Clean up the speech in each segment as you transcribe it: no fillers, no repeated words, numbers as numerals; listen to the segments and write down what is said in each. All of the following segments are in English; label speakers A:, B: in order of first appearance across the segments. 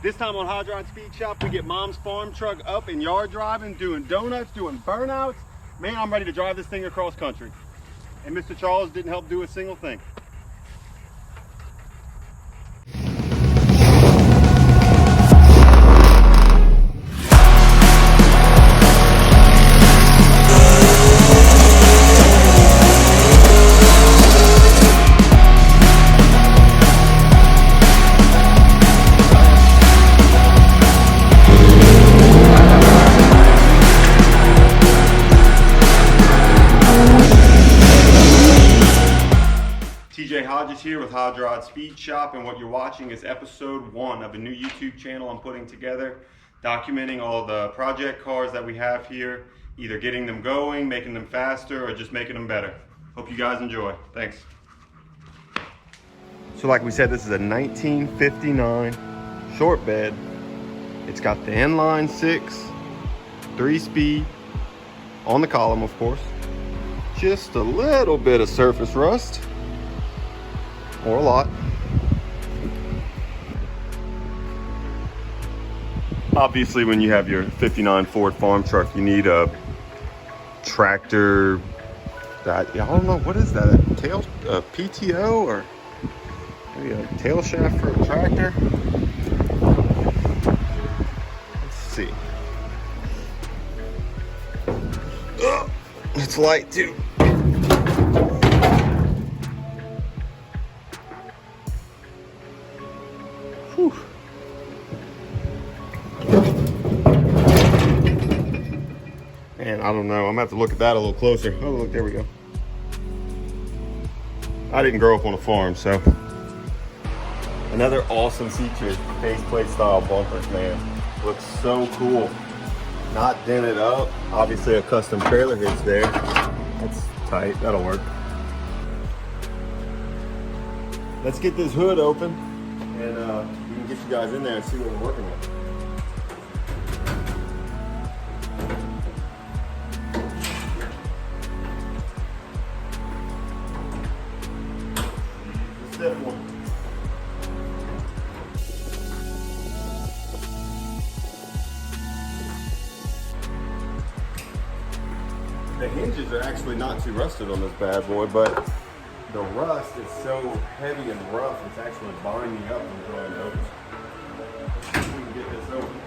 A: This time on HodgeRods Speed Shop, we get Mom's farm truck up and yard driving, doing donuts, doing burnouts. Man, I'm ready to drive this thing across country. And Mr. Charles didn't help do a single thing. Hodges here with HodgeRods Speed Shop, and what you're watching is episode 1 of a new YouTube channel I'm putting together, documenting all the project cars that we have here, either getting them going, making them faster, or just making them better. Hope you guys enjoy. Thanks. So like we said, this is a 1959 short bed. It's got the inline 6, 3-speed, on the column of course. Just a little bit of surface rust. Or a lot. Obviously, when you have your 59 Ford farm truck, you need a tractor that, I don't know, what is that? A PTO or maybe a tail shaft for a tractor? Let's see. Oh, it's light too. And I don't know, I'm gonna have to look at that a little closer. Oh look, there we go. I didn't grow up on a farm, so. Another awesome feature, faceplate style bumpers, man. Looks so cool. Not dented up. Obviously a custom trailer hitch there. That's tight, that'll work. Let's get this hood open and we can get you guys in there and see what we're working with. Step 1. The hinges are actually not too rusted on this bad boy, but the rust is so heavy and rough, it's actually binding up and drawing over. We can get this open.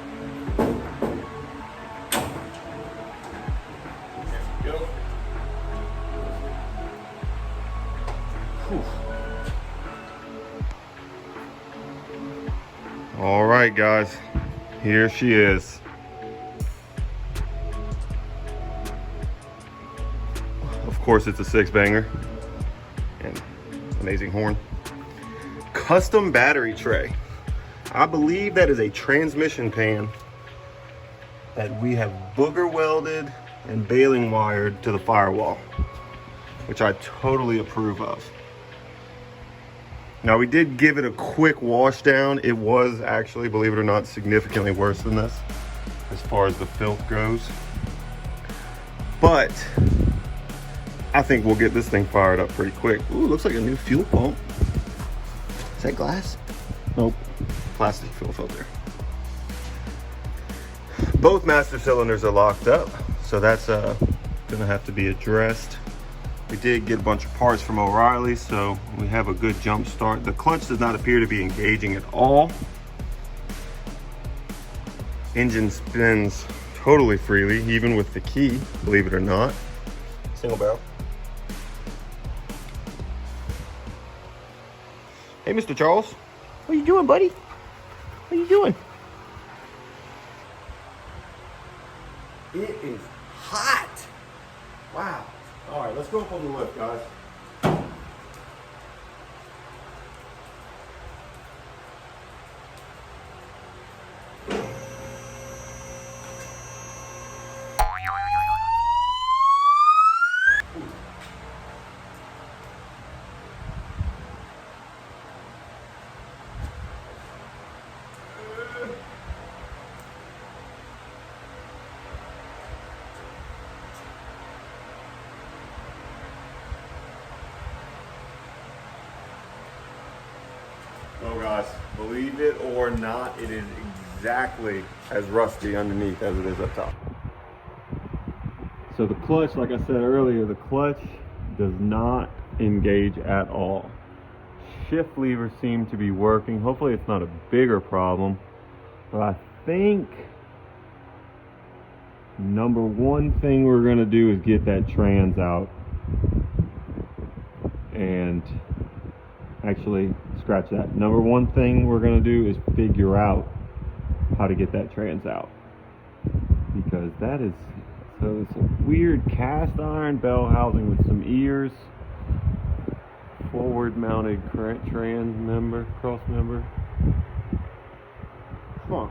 A: There we go. Whew. All right, guys, here she is. Of course, it's a 6-banger and amazing horn. Custom battery tray. I believe that is a transmission pan that we have booger welded and baling wired to the firewall, which I totally approve of. Now we did give it a quick wash down. It was actually, believe it or not, significantly worse than this as far as the filth goes. But I think we'll get this thing fired up pretty quick. Ooh, looks like a new fuel pump. Is that glass? Nope, plastic fuel filter. Both master cylinders are locked up, so that's gonna have to be addressed. We did get a bunch of parts from O'Reilly, so we have a good jump start. The clutch does not appear to be engaging at all. Engine spins totally freely, even with the key, believe it or not. Single barrel. Hey, Mr. Charles. What are you doing, buddy? What are you doing? It is hot. Wow. All right, let's go up on the lift, guys. Well guys, believe it or not, it is exactly as rusty underneath as it is up top. So the clutch, like I said earlier, the clutch does not engage at all. Shift levers seem to be working. Hopefully it's not a bigger problem, but I think number one thing we're gonna do is get that trans out. And actually, scratch that. Number one thing we're gonna do is figure out how to get that trans out. Because that is, so it's a weird cast iron bell housing with some ears. Forward mounted trans member, cross member. Huh.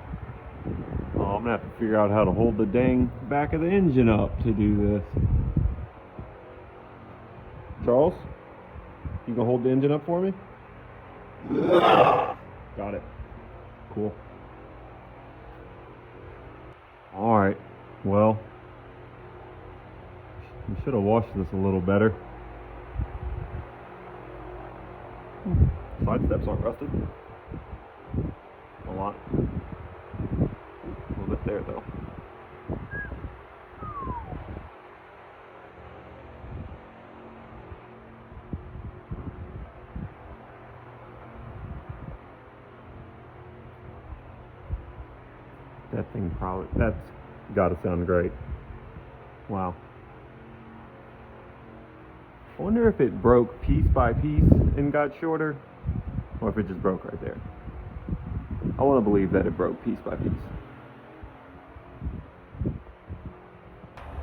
A: Oh, I'm gonna have to figure out how to hold the dang back of the engine up to do this. Charles, you gonna hold the engine up for me? Got it. Cool. All right. Well, we should have washed this a little better. Side steps aren't rusted. A lot. A little bit there though. That thing probably, that's gotta sound great. Wow. I wonder if it broke piece by piece and got shorter, or if it just broke right there. I want to believe that it broke piece by piece.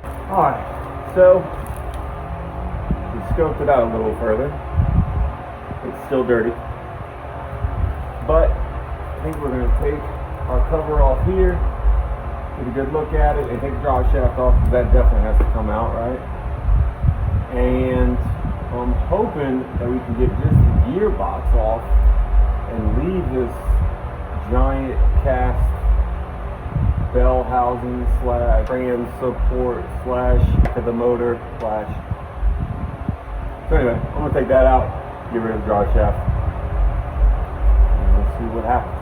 A: Alright, so we scoped it out a little further. It's still dirty, but I think we're going to take our cover off here, get a good look at it, and take the drive shaft off, because that definitely has to come out, right? And I'm hoping that we can get just the gearbox off and leave this giant cast bell housing slash trans support slash to the motor slash. So anyway, I'm gonna take that out, get rid of the drive shaft, and we'll see what happens.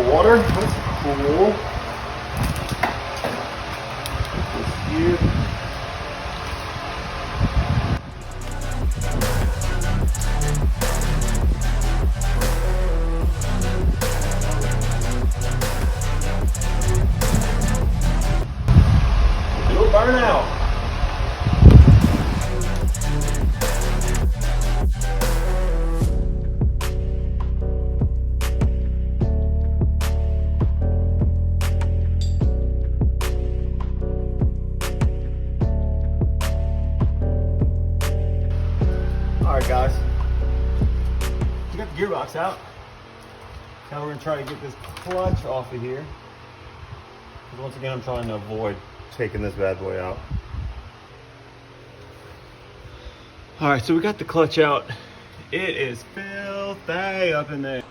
A: Water, that's cool. This here. It'll burn out. Alright guys, we got the gearbox out. Now we're going to try to get this clutch off of here. Because once again, I'm trying to avoid taking this bad boy out. Alright, so we got the clutch out. It is filthy up in there.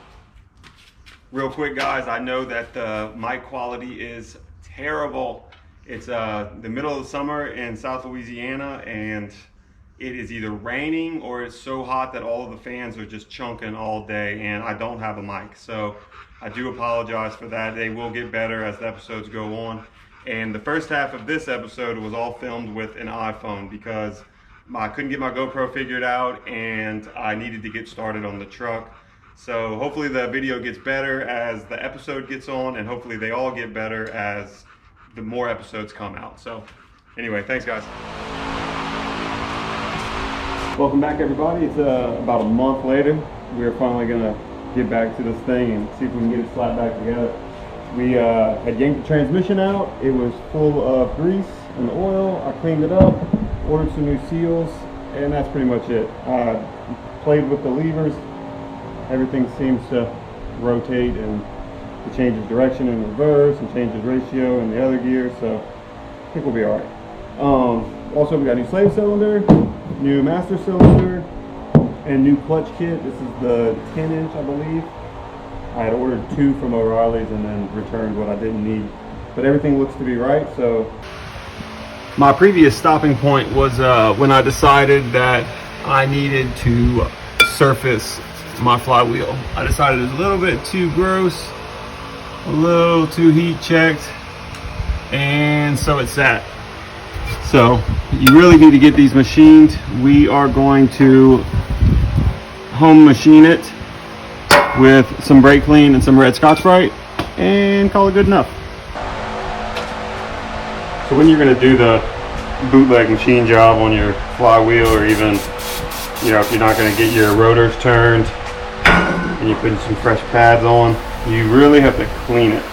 A: Real quick guys, I know that the mic quality is terrible. It's the middle of the summer in South Louisiana, and it is either raining or it's so hot that all of the fans are just chunking all day, and I don't have a mic. So I do apologize for that. They will get better as the episodes go on. And the first half of this episode was all filmed with an iPhone because I couldn't get my GoPro figured out and I needed to get started on the truck. So hopefully the video gets better as the episode gets on, and hopefully they all get better as the more episodes come out. So anyway, thanks guys. Welcome back everybody. It's about a month later. we're finally gonna get back to this thing and see if we can get it slapped back together. We had yanked the transmission out. It was full of grease and oil. I cleaned it up, ordered some new seals, and that's pretty much it. Played with the levers. Everything seems to rotate, and it changes direction in reverse and changes ratio in the other gear, so I think we'll be all right. Also, we got a new slave cylinder, new master cylinder, and new clutch kit. This is the 10-inch, I believe. I had ordered 2 from O'Reilly's and then returned what I didn't need, but everything looks to be right. So my previous stopping point was when I decided that I needed to surface my flywheel. I decided it was a little bit too gross, a little too heat checked, and so it sat. So you really need to get these machined. We are going to home machine it with some brake clean and some red Scotch-Brite and call it good enough. So when you're going to do the bootleg machine job on your flywheel, or even, you know, if you're not going to get your rotors turned and you're putting some fresh pads on, you really have to clean it.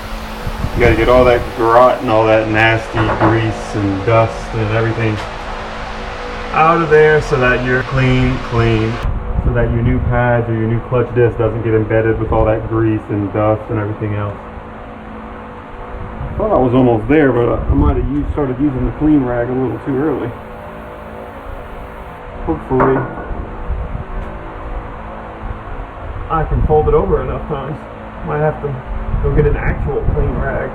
A: You got to get all that grot and all that nasty grease and dust and everything out of there so that you're clean, so that your new pads or your new clutch disc doesn't get embedded with all that grease and dust and everything else. I thought I was almost there, but I might have started using the clean rag a little too early. Hopefully I can fold it over enough times. Might have to go get an actual clean rag.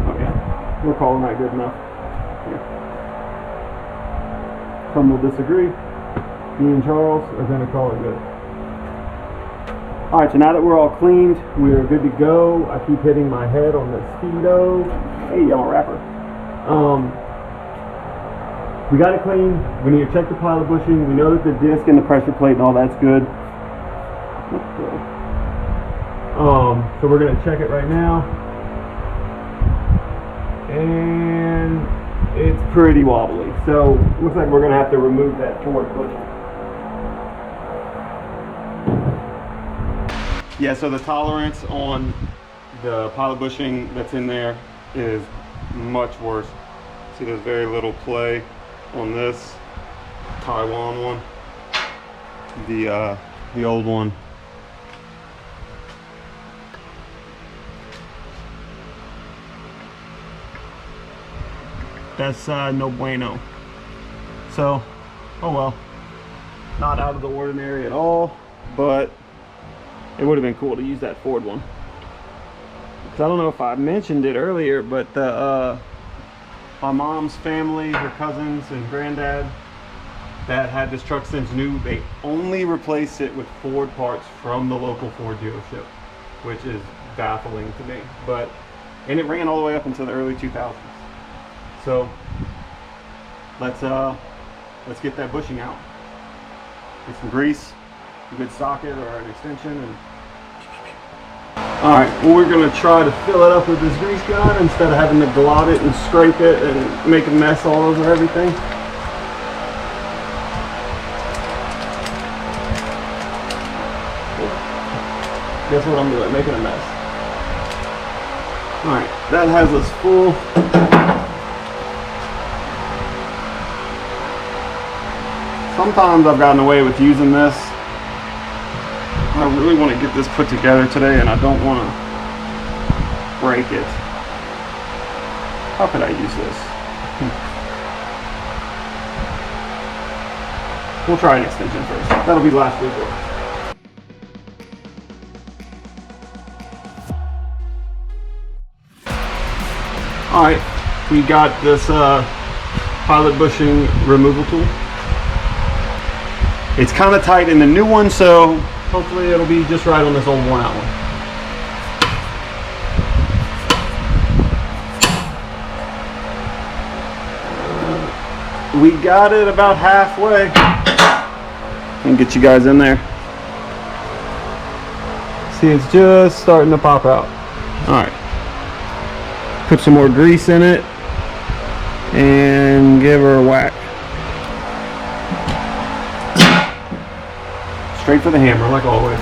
A: Oh yeah, we're calling that good enough. Some will disagree. Me and Charles are going to call it good. Alright, so now that we're all cleaned, we're good to go. I keep hitting my head on the Speedo. Hey, I'm a rapper. We got it clean. We need to check the pilot bushing. We know that the disc and the pressure plate and all that's good. So we're going to check it right now. And it's pretty wobbly, so looks like we're going to have to remove that forward bushing. Yeah, so the tolerance on the pilot bushing that's in there is much worse. See, there's very little play on this Taiwan one. The old one. That's no bueno. So, oh well. Not out of the ordinary at all, but it would have been cool to use that Ford one. Because I don't know if I mentioned it earlier, but my mom's family, her cousins and granddad that had this truck since new, they only replaced it with Ford parts from the local Ford dealership, which is baffling to me. And it ran all the way up until the early 2000s. So let's get that bushing out. Get some grease, a good socket or an extension, and alright, well, we're gonna try to fill it up with this grease gun instead of having to glot it and scrape it and make a mess all over everything. Guess what I'm doing? Making a mess. Alright, that has us full. Sometimes I've gotten away with using this. I really want to get this put together today, and I don't want to break it. How could I use this? We'll try an extension first. That'll be last resort. Alright, we got this pilot bushing removal tool. It's kind of tight in the new one, so hopefully it'll be just right on this old worn out one. We got it about halfway. And get you guys in there. See, it's just starting to pop out. Alright. Put some more grease in it and give her a whack. straight for the hammer, like always.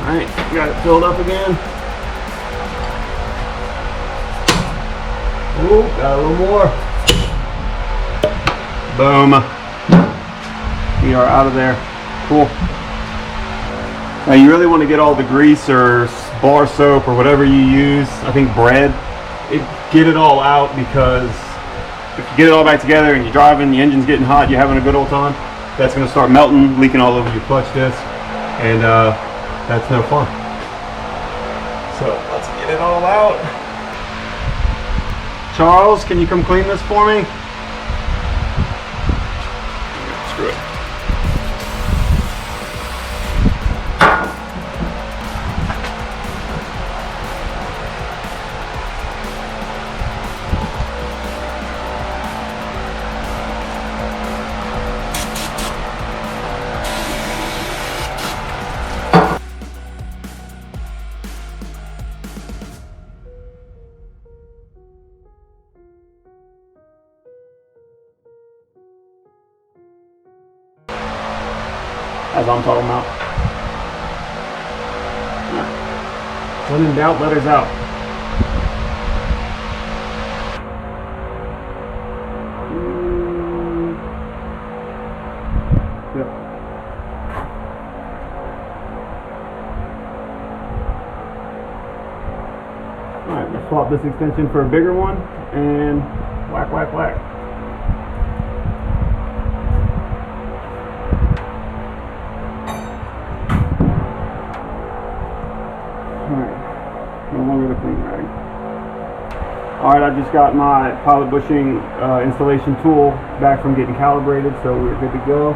A: Alright, got it filled up again. Ooh, got a little more. Boom. We are out of there. Cool. Now you really want to get all the grease or bar soap or whatever you use, I think bread, get it all out, because if you get it all back together and you're driving, the engine's getting hot, you're having a good old time, that's going to start melting, leaking all over your clutch disc, and that's no fun. So let's get it all out. Charles, can you come clean this for me? Screw it. As I'm talking about. When in doubt, letters out. Yep. Alright, let's swap this extension for a bigger one and whack, whack, whack. Alright, I just got my pilot bushing installation tool back from getting calibrated, so we're good to go.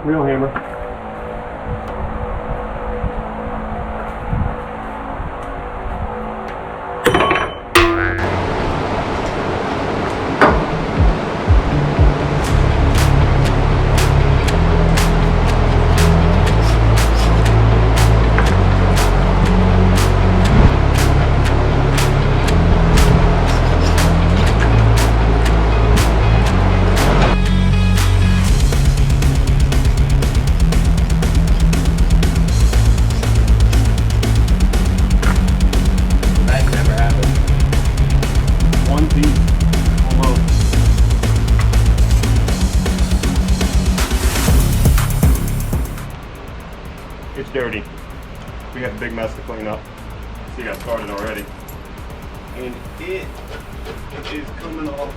A: Real hammer. It's dirty. We got a big mess to clean up. See, got started already. And it is coming off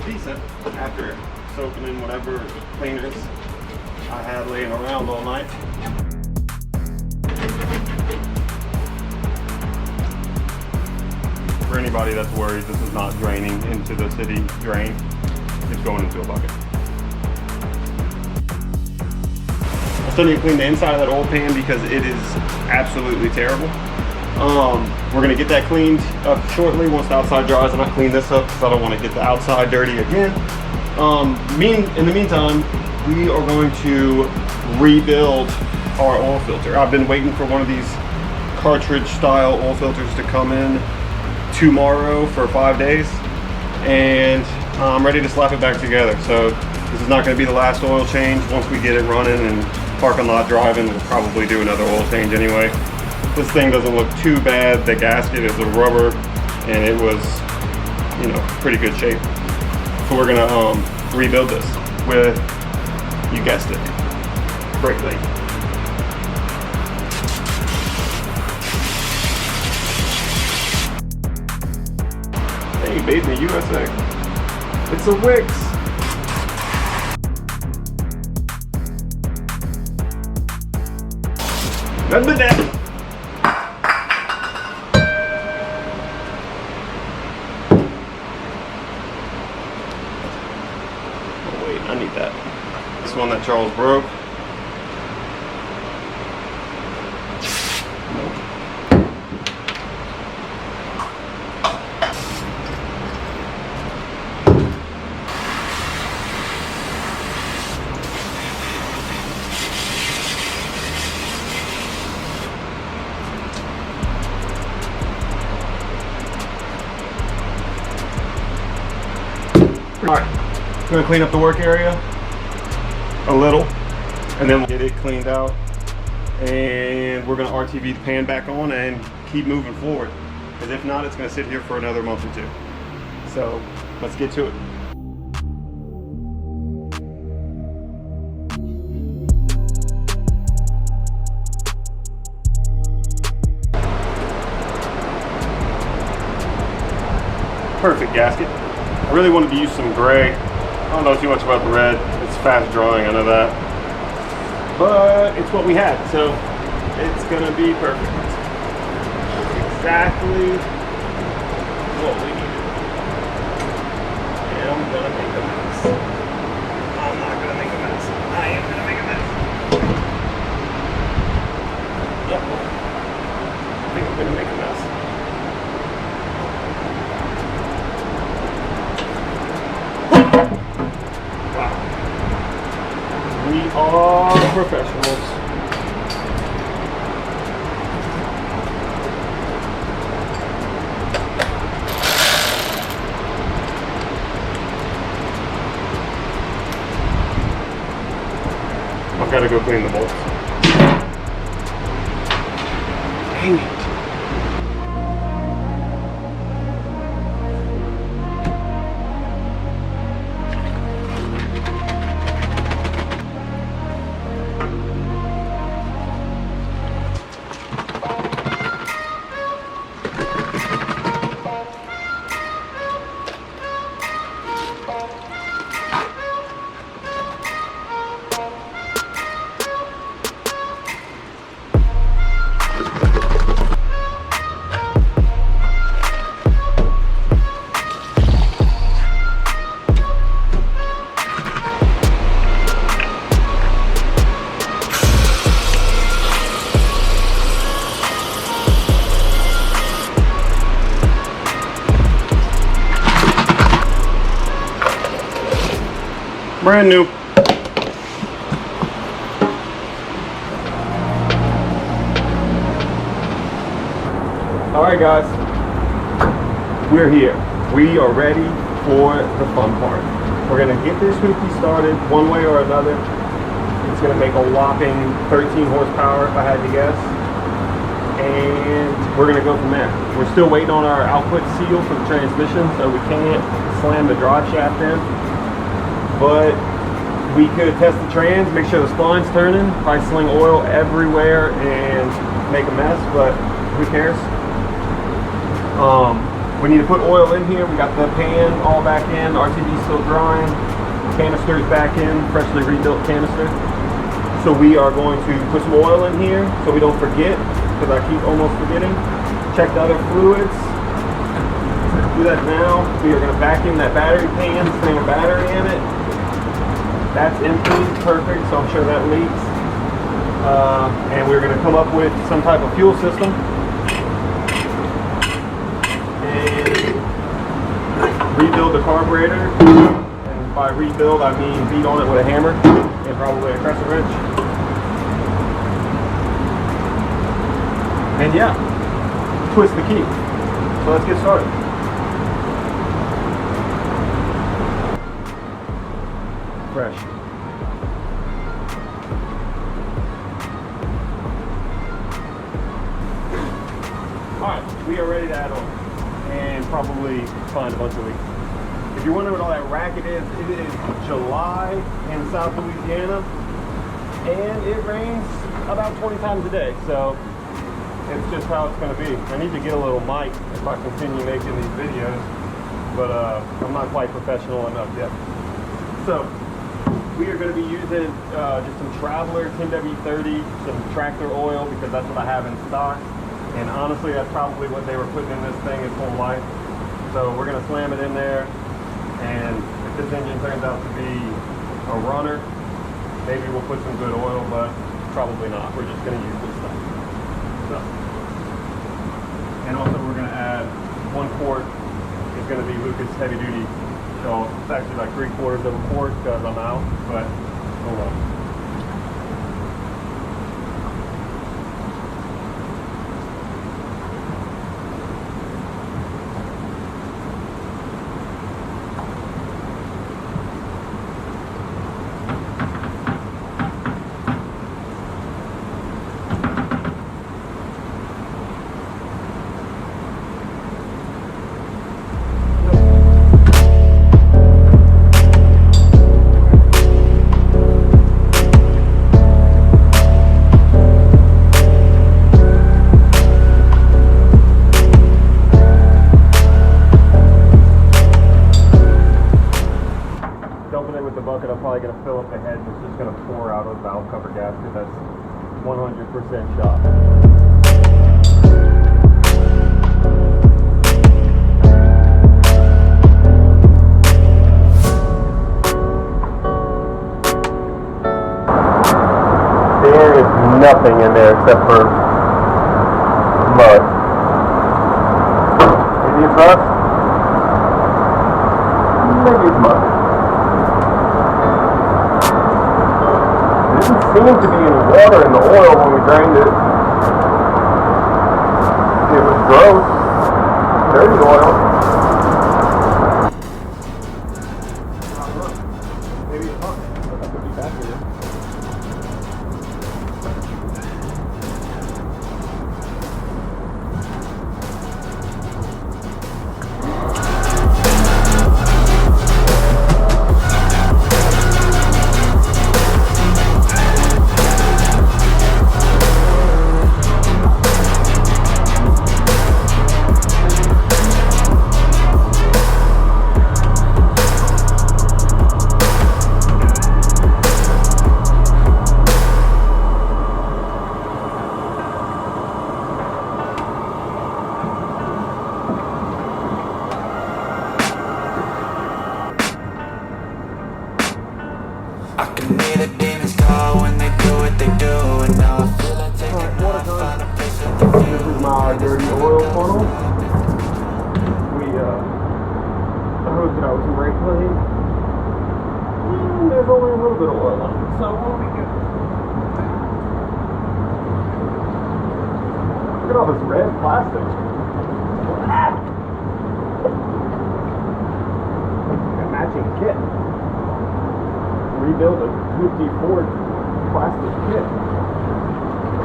A: decent after soaking in whatever cleaners I had laying around all night. For anybody that's worried, this is not draining into the city drain. It's going into a bucket. I still need to clean the inside of that oil pan because it is absolutely terrible. We're gonna get that cleaned up shortly once the outside dries, and I clean this up because I don't want to get the outside dirty again. In the meantime, we are going to rebuild our oil filter. I've been waiting for one of these cartridge style oil filters to come in tomorrow for 5 days, and I'm ready to slap it back together. So this is not going to be the last oil change. Once we get it running and parking lot driving, we'll probably do another oil change anyway. This thing doesn't look too bad. The gasket is a rubber and it was, you know, pretty good shape. So we're gonna rebuild this with, you guessed it, brake light. Hey, made in the USA. It's a Wix. Remember that. Oh wait, I need that. This one that Charles broke. Nope. Gonna clean up the work area a little, and then we'll get it cleaned out. And we're gonna RTV the pan back on and keep moving forward. Because if not, it's gonna sit here for another month or two. So let's get to it. Perfect gasket. I really wanted to use some gray. I don't know too much about the red. It's fast drawing, I know that. But it's what we had, so it's gonna be perfect. Exactly what we needed. And I'm gonna make a mess. I'm not gonna make a mess. I am gonna make a mess. Yep. I think I'm gonna make a mess. We are professionals. I've got to go clean the bolts. Dang it. Brand new. All right, guys, we're here. We are ready for the fun part. We're gonna get this hoopty started one way or another. It's gonna make a whopping 13 horsepower if I had to guess. And we're gonna go from there. We're still waiting on our output seal for the transmission, so we can't slam the drive shaft in. But we could test the trans, make sure the spline's turning, probably sling oil everywhere and make a mess, but who cares? We need to put oil in here. We got the pan all back in, RTD's still drying, canister's back in, freshly rebuilt canister. So we are going to put some oil in here so we don't forget, because I keep almost forgetting. Check the other fluids. Do that now. We are going to vacuum that battery pan, sling a battery in it. That's empty, perfect, so I'm sure that leaks. And we're going to come up with some type of fuel system. And rebuild the carburetor. And by rebuild, I mean beat on it with a hammer and probably a crescent wrench. And yeah, twist the key. So let's get started. Fresh. Alright, we are ready to add on and probably find a bunch of leaks. If you're wondering what all that racket is, it is July in South Louisiana and it rains about 20 times a day, so it's just how it's going to be. I need to get a little mic if I continue making these videos, but I'm not quite professional enough yet. So we are going to be using just some Traveler 10W30, some tractor oil, because that's what I have in stock. And honestly, that's probably what they were putting in this thing its whole life. So we're going to slam it in there. And if this engine turns out to be a runner, maybe we'll put some good oil, but probably not. We're just going to use this stuff. So. And also we're going to add 1 quart. It's going to be Lucas heavy duty. So it's actually like 3/4 of a quart because I'm out, but oh well. 100% shot. There is nothing in there except for mud. Maybe it's rust. Maybe it's mud. There didn't seem to be any water in the oil when we drained it. It was gross, dirty oil. Maybe it's hot. That could be back here. This is my dirty oil funnel. We hosed it out with some brake clean. And there's only a little bit of oil on it, so we'll be good. Look at all this red plastic. A matching kit. Rebuild a 54 plastic kit.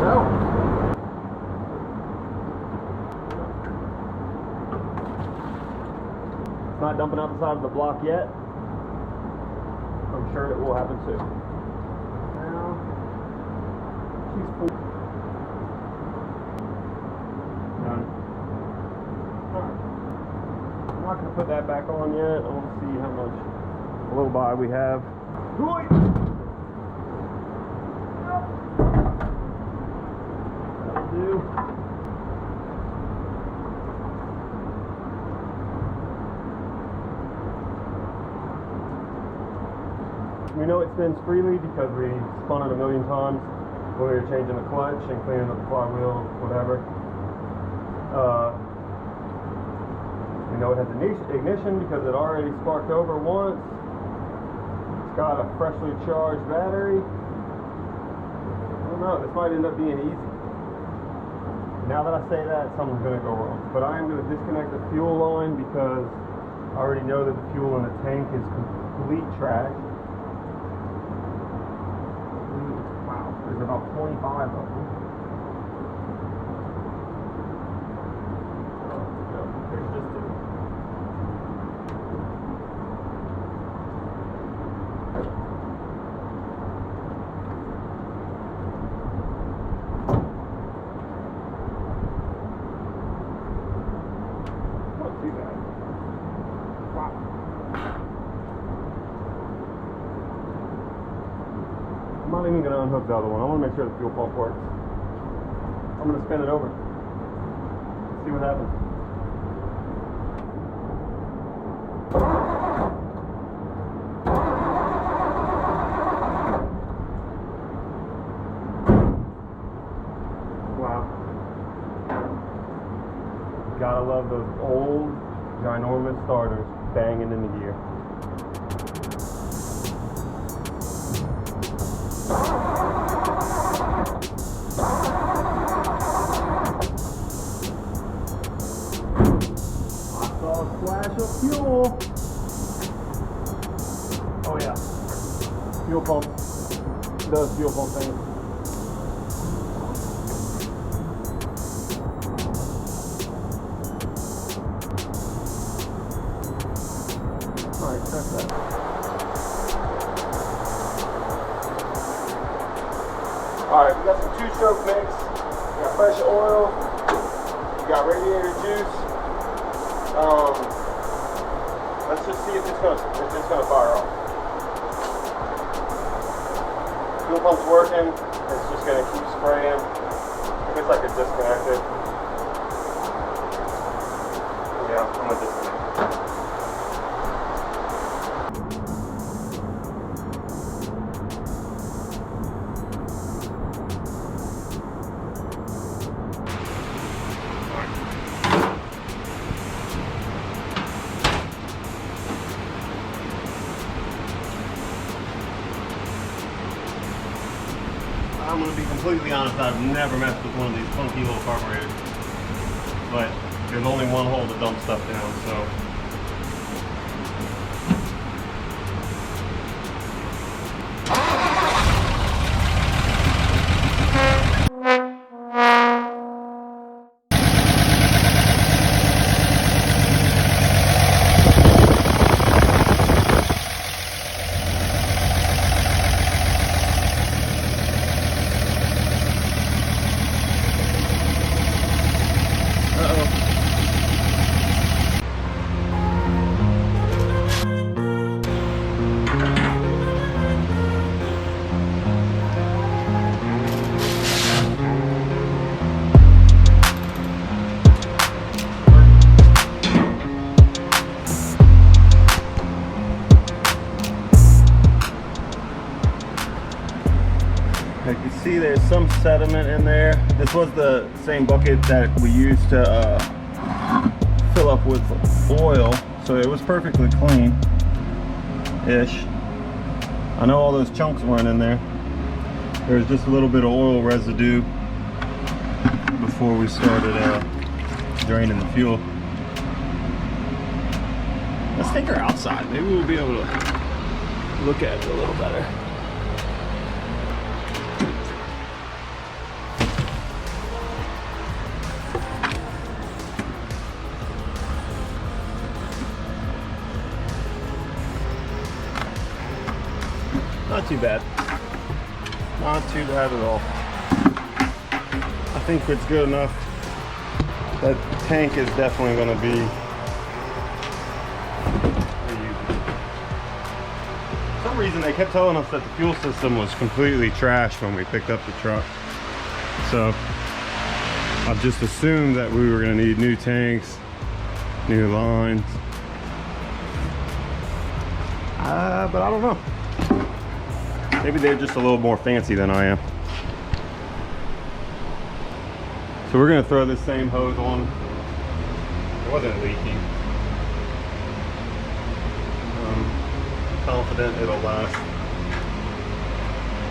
A: So. Not dumping out the side of the block yet. I'm sure it will happen soon. Now, she's full. Done. Alright. I'm not going to put that back on yet. I want to see how much blow by we have. That'll do. We know it spins freely because we spun it a million times when we were changing the clutch and cleaning up the flywheel, whatever. We know it has ignition because it already sparked over once. It's got a freshly charged battery. I don't know, this might end up being easy. Now that I say that, something's going to go wrong. But I am going to disconnect the fuel line because I already know that the fuel in the tank is complete trash. There's about 25 of them. There's just two. Not too bad. Wow. I'm not even going to unhook the other one. I want to make sure the fuel pump works. I'm going to spin it over. See what happens. Wow. Gotta love those old, ginormous starters banging in the gear. Splash of fuel. Oh yeah. Fuel pump does fuel pump things. Alright, check that. Alright, we got some 2-stroke mix. We got fresh oil. We got radiator juice. Let's just see if it's gonna fire off. Fuel pump's working. It's just gonna keep spraying. guess I could disconnect it. Yeah, I'm gonna disconnect it. I'm going to be completely honest, I've never messed with one of these funky little carburetors. But there's only one hole to dump stuff down, so. You can see there's some sediment in there. This was the same bucket that we used to fill up with oil, so it was perfectly clean-ish. I know all those chunks weren't in there. There was just a little bit of oil residue before we started draining the fuel. Let's take her outside. Maybe we'll be able to look at it a little better. Not too bad. Not too bad at all. I think it's good enough. That tank is definitely going to be reusable. For some reason they kept telling us that the fuel system was completely trashed when we picked up the truck. So I've just assumed that we were going to need new tanks, new lines. But I don't know. Maybe they're just a little more fancy than I am. So we're gonna throw this same hose on. It wasn't leaking. Confident it'll last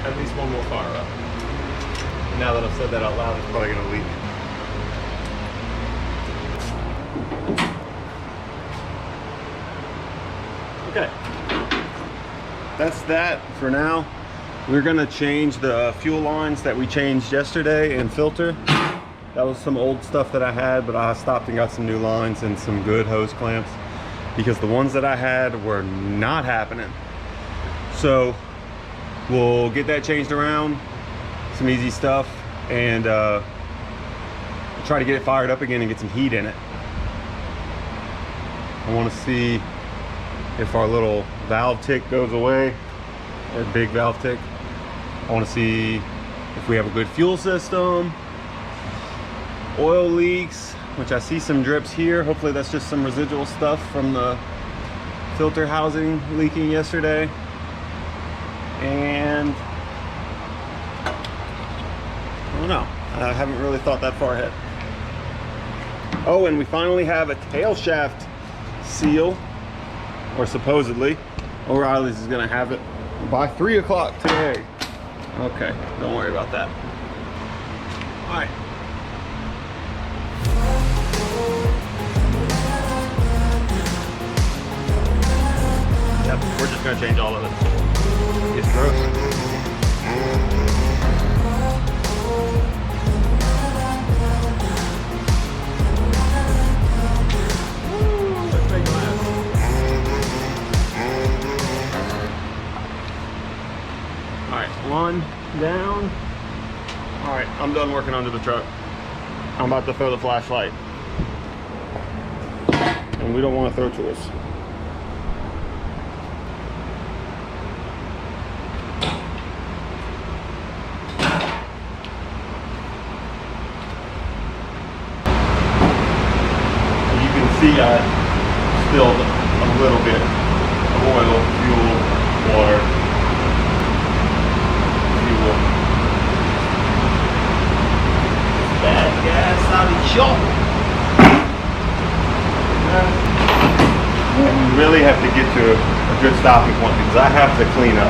A: at least one more fire up. And now that I've said that out loud, it's probably gonna leak. Okay. That's that for now. We're gonna change the fuel lines that we changed yesterday and filter. That was some old stuff that I had, but I stopped and got some new lines and some good hose clamps because the ones that I had were not happening. So we'll get that changed around, some easy stuff, and try to get it fired up again and get some heat in it. I wanna see if our little valve tick goes away, or big valve tick. I want to see if we have a good fuel system, oil leaks, which I see some drips here. Hopefully that's just some residual stuff from the filter housing leaking yesterday. And I don't know, I haven't really thought that far ahead. Oh, and we finally have a tail shaft seal, or supposedly. O'Reilly's is gonna have it by 3 o'clock today. Okay, don't worry about that. All right. Yep, we're just gonna change all of it. It's gross. One down. All right, I'm done working under the truck. I'm about to throw the flashlight. And we don't want to throw tools. see I spilled a little bit of oil, fuel, water, fuel. Bad gas out of Shoppe. You really have to get to a good stopping point because I have to clean up.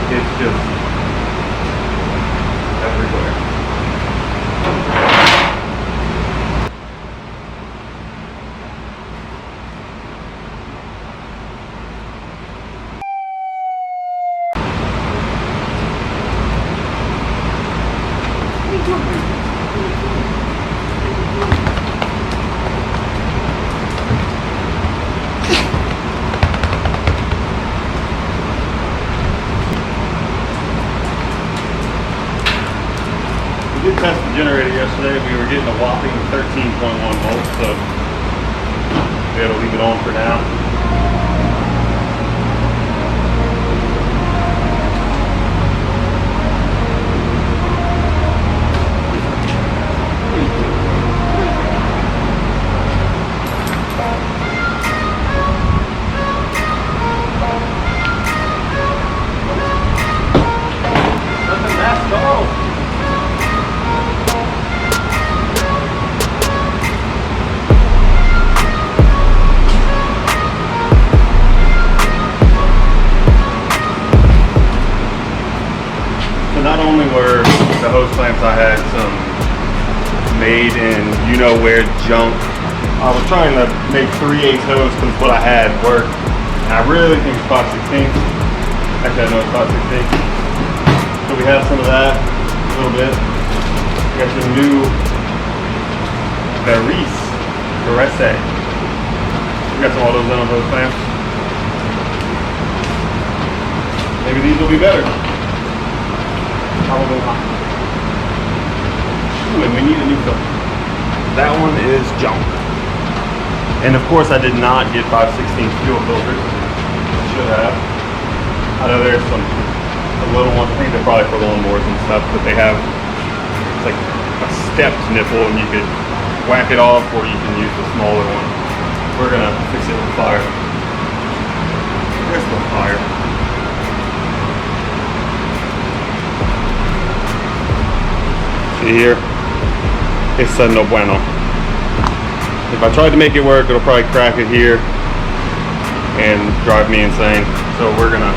A: It's just everywhere. We did test the generator yesterday. We were getting a whopping 13.1 volts, so we had to leave it on for now. Not only were the hose clamps I had some made in you-know-where junk, I was trying to make 3/8 hose because what I had worked. And I really think it's 5/16. Actually, I know it's 5/16. So we have some of that, a little bit. We got some new resurrect. We got some AutoZone hose clamps. Maybe these will be better. Probably not. Ooh, and we need a new filter. That one is junk. And of course I did not get 5/16 fuel filters. Should have. I know there's some little ones, I think they're probably for lawnmowers and stuff, but they have, it's like a stepped nipple and you could whack it off or you can use the smaller one. We're gonna fix it with fire. Where's the fire? See here, it's no bueno. If I tried to make it work, it'll probably crack it here and drive me insane. So we're gonna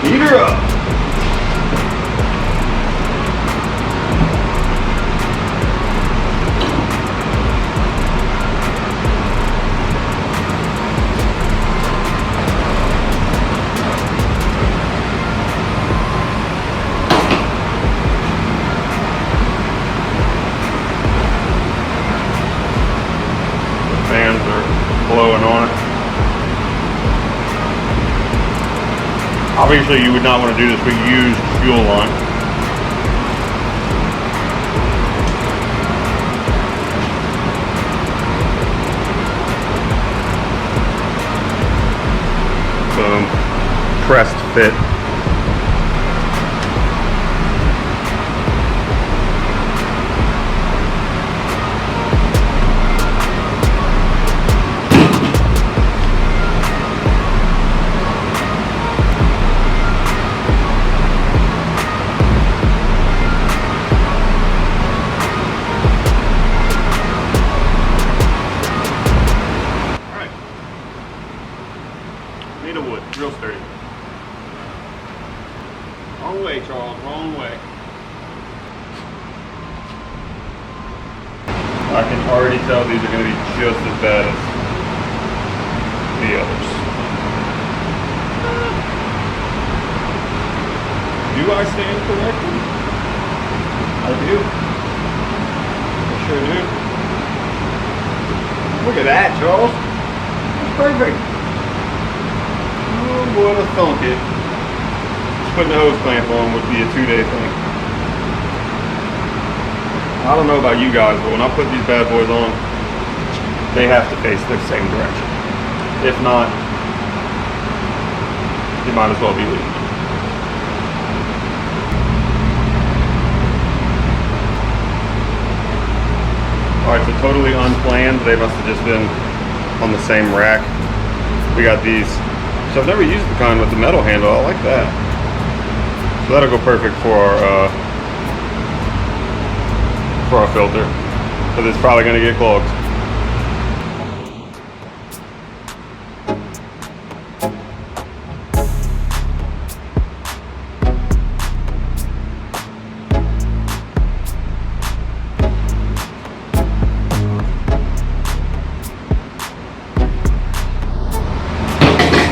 A: heat her up. Blowing on it. Obviously you would not want to do this with used fuel line. Boom. Pressed fit. Made of wood, real sturdy. Wrong way, Charles, wrong way. I can already tell these are going to be just as bad as the others. Do I stand correctly? I do. I sure do. Look at that, Charles. That's perfect. Oh, boy, to thunk it. Putting the hose clamp on would be a 2-day thing. I don't know about you guys, but when I put these bad boys on, they have to face the same direction. If not, you might as well be leaving. All right, so totally unplanned. They must have just been on the same rack. We got these. So I've never used the kind with the metal handle. I like that. So that'll go perfect for our filter, because it's probably going to get clogged.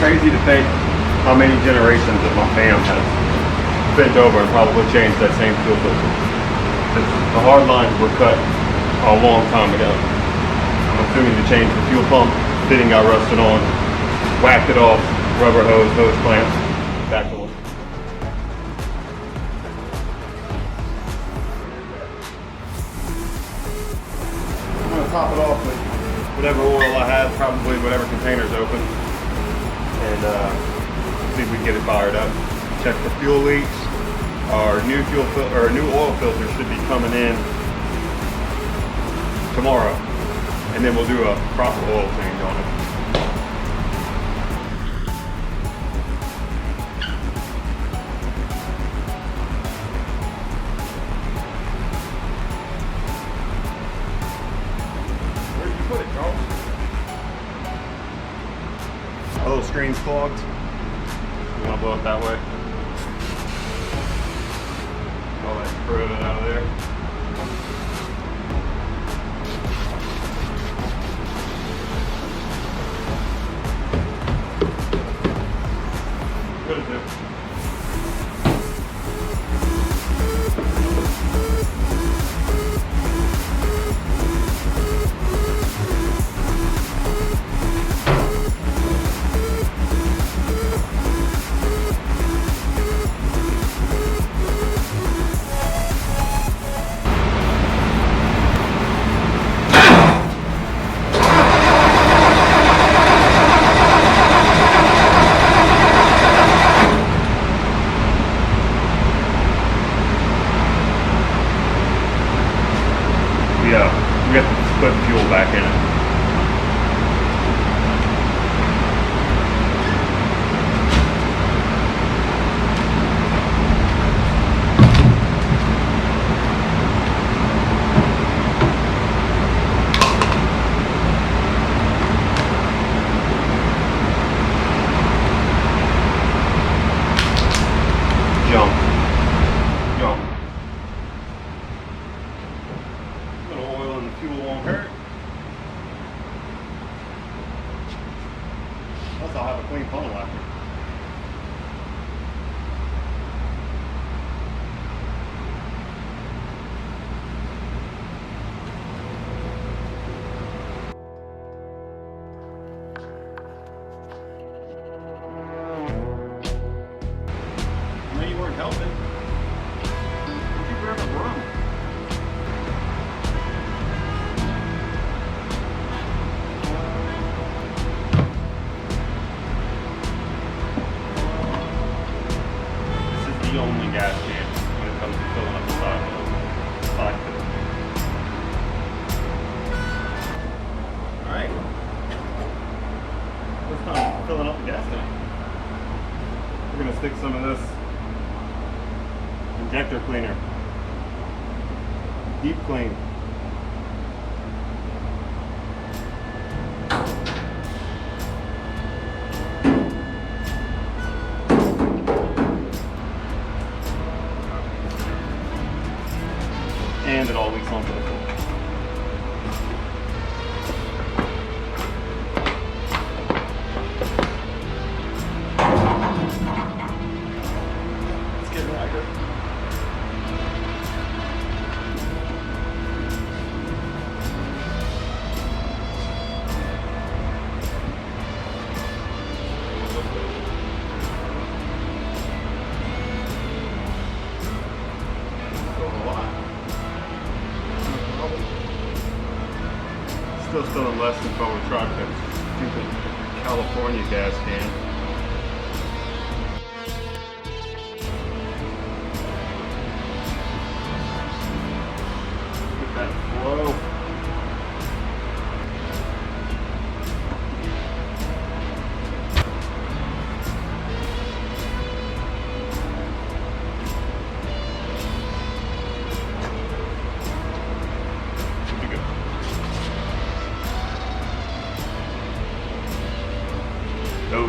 A: Crazy to think how many generations that my fam has bent over and probably changed that same fuel filter. The hard lines were cut a long time ago. I'm assuming to change the fuel pump, fitting got rusted on, whacked it off, rubber hose clamp, back to one. I'm gonna top it off with whatever oil I have, probably whatever container's open. And see if we can get it fired up. Check for fuel leaks. Our new new oil filter should be coming in tomorrow, and then we'll do a proper oil change on it. Where did you put it, Charles? My little screen's clogged. You want to blow it that way? All that crud out of there. Good as it. We have to put fuel back in it. Jump. Fuel won't hurt. Plus I'll have a clean funnel after. I know you weren't helping. Where'd you grab a broom? The only gas can when it comes to filling up the side fill. Alright. This time filling up the gas tank. We're going to stick some of this injector cleaner. Deep clean. And it all leaks onto the floor. Let's get ragger. Still filling less than forward truck. That stupid California gas can. Look at that flow.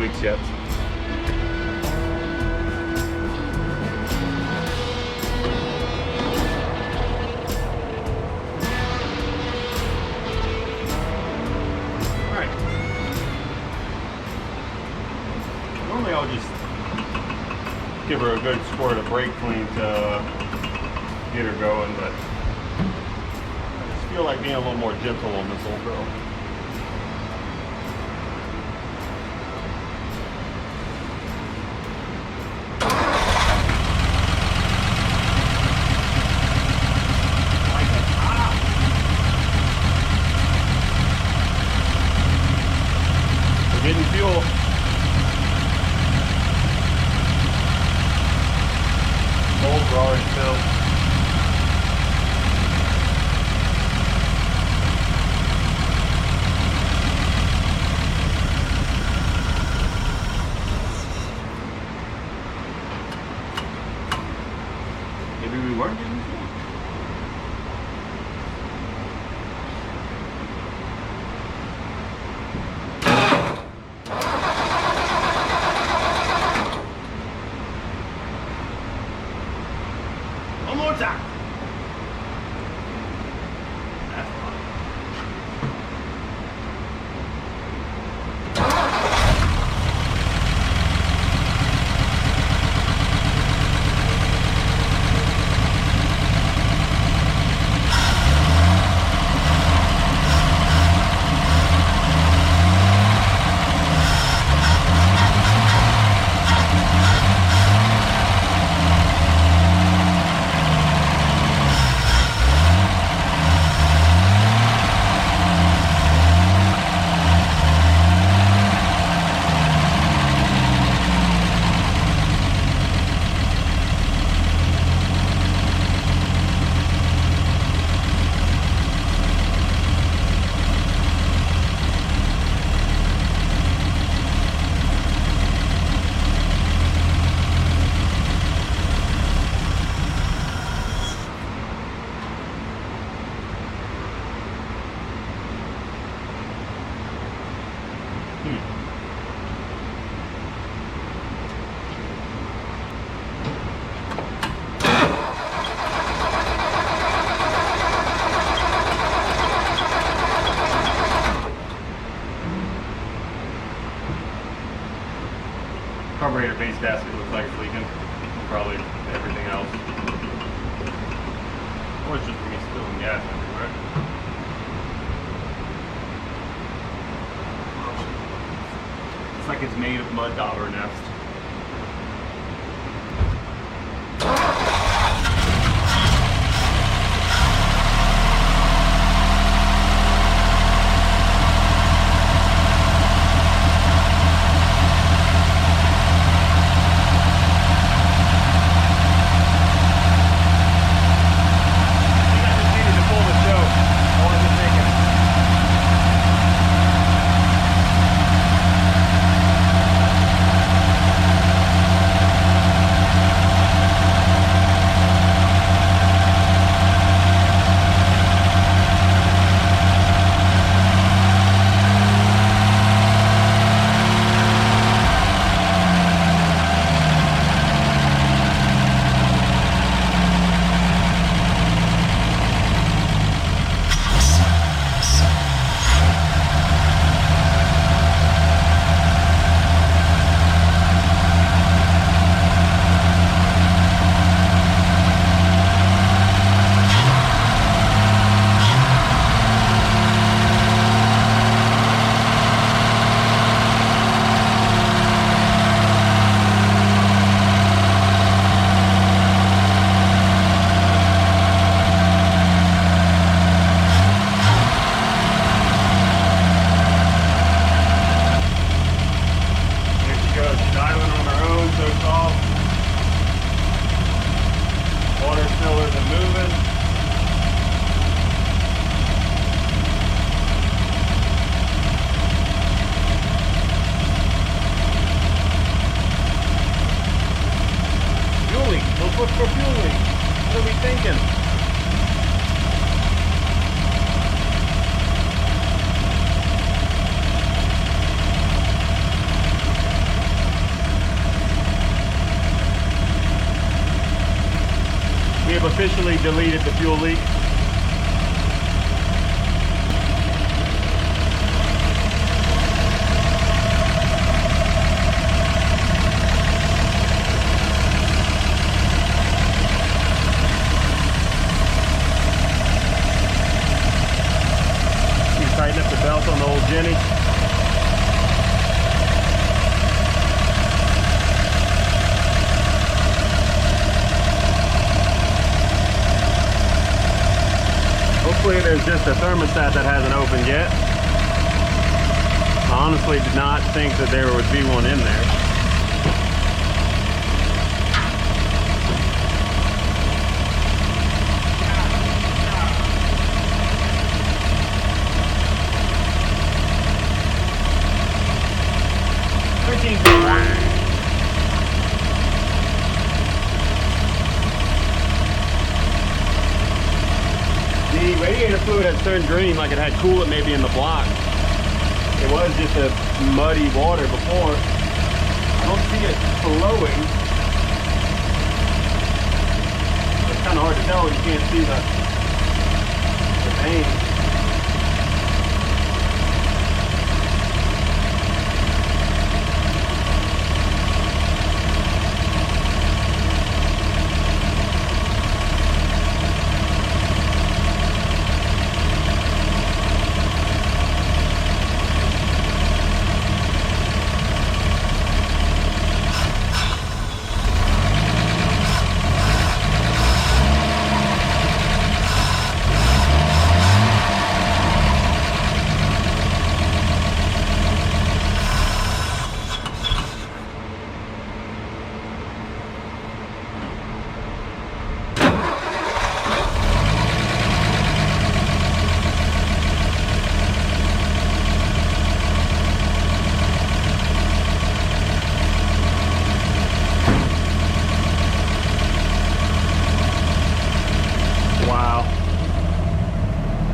A: weeks yet. Alright. Normally I'll just give her a good squirt of brake clean to get her going, but I just feel like being a little more gentle on this old girl. We're getting fuel. Holes are already filled. Maybe we weren't getting fuel. One more time. That's fine. Carburetor base gasket looks like it's leaking. Probably everything else. Or it's just me spilling gas everywhere. It's like it's made of mud dauber nest. immediately deleted the fuel leak. Tighten up the belt on the old Jenny. Hopefully there's just a thermostat that hasn't opened yet. I honestly did not think that there would be one in there. The radiator fluid has turned green, like it had coolant maybe in the block. It was just a muddy water before. I don't see it flowing. It's kind of hard to tell when you can't see the vein.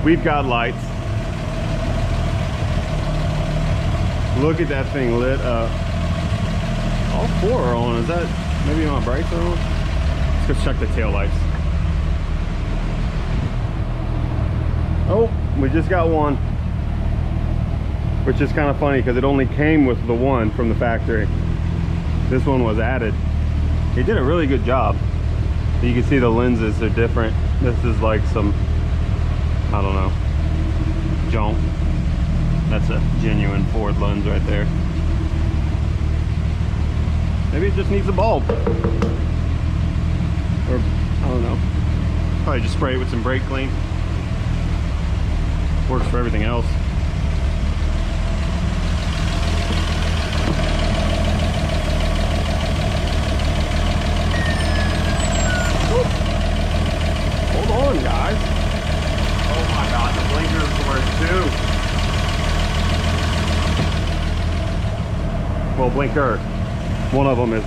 A: We've got lights. Look at that thing lit up. All four are on. Is that maybe my brakes are on? Let's go check the tail lights. Oh, we just got one. Which is kind of funny because it only came with the one from the factory. This one was added. He did a really good job. You can see the lenses are different. This is like some, I don't know, junk. That's a genuine Ford lens right there. Maybe it just needs a bulb. Or, I don't know. Probably just spray it with some brake clean. Works for everything else. Woo. Hold on, guys. Oh my God, the blinkers work too. Well, blinker. One of them is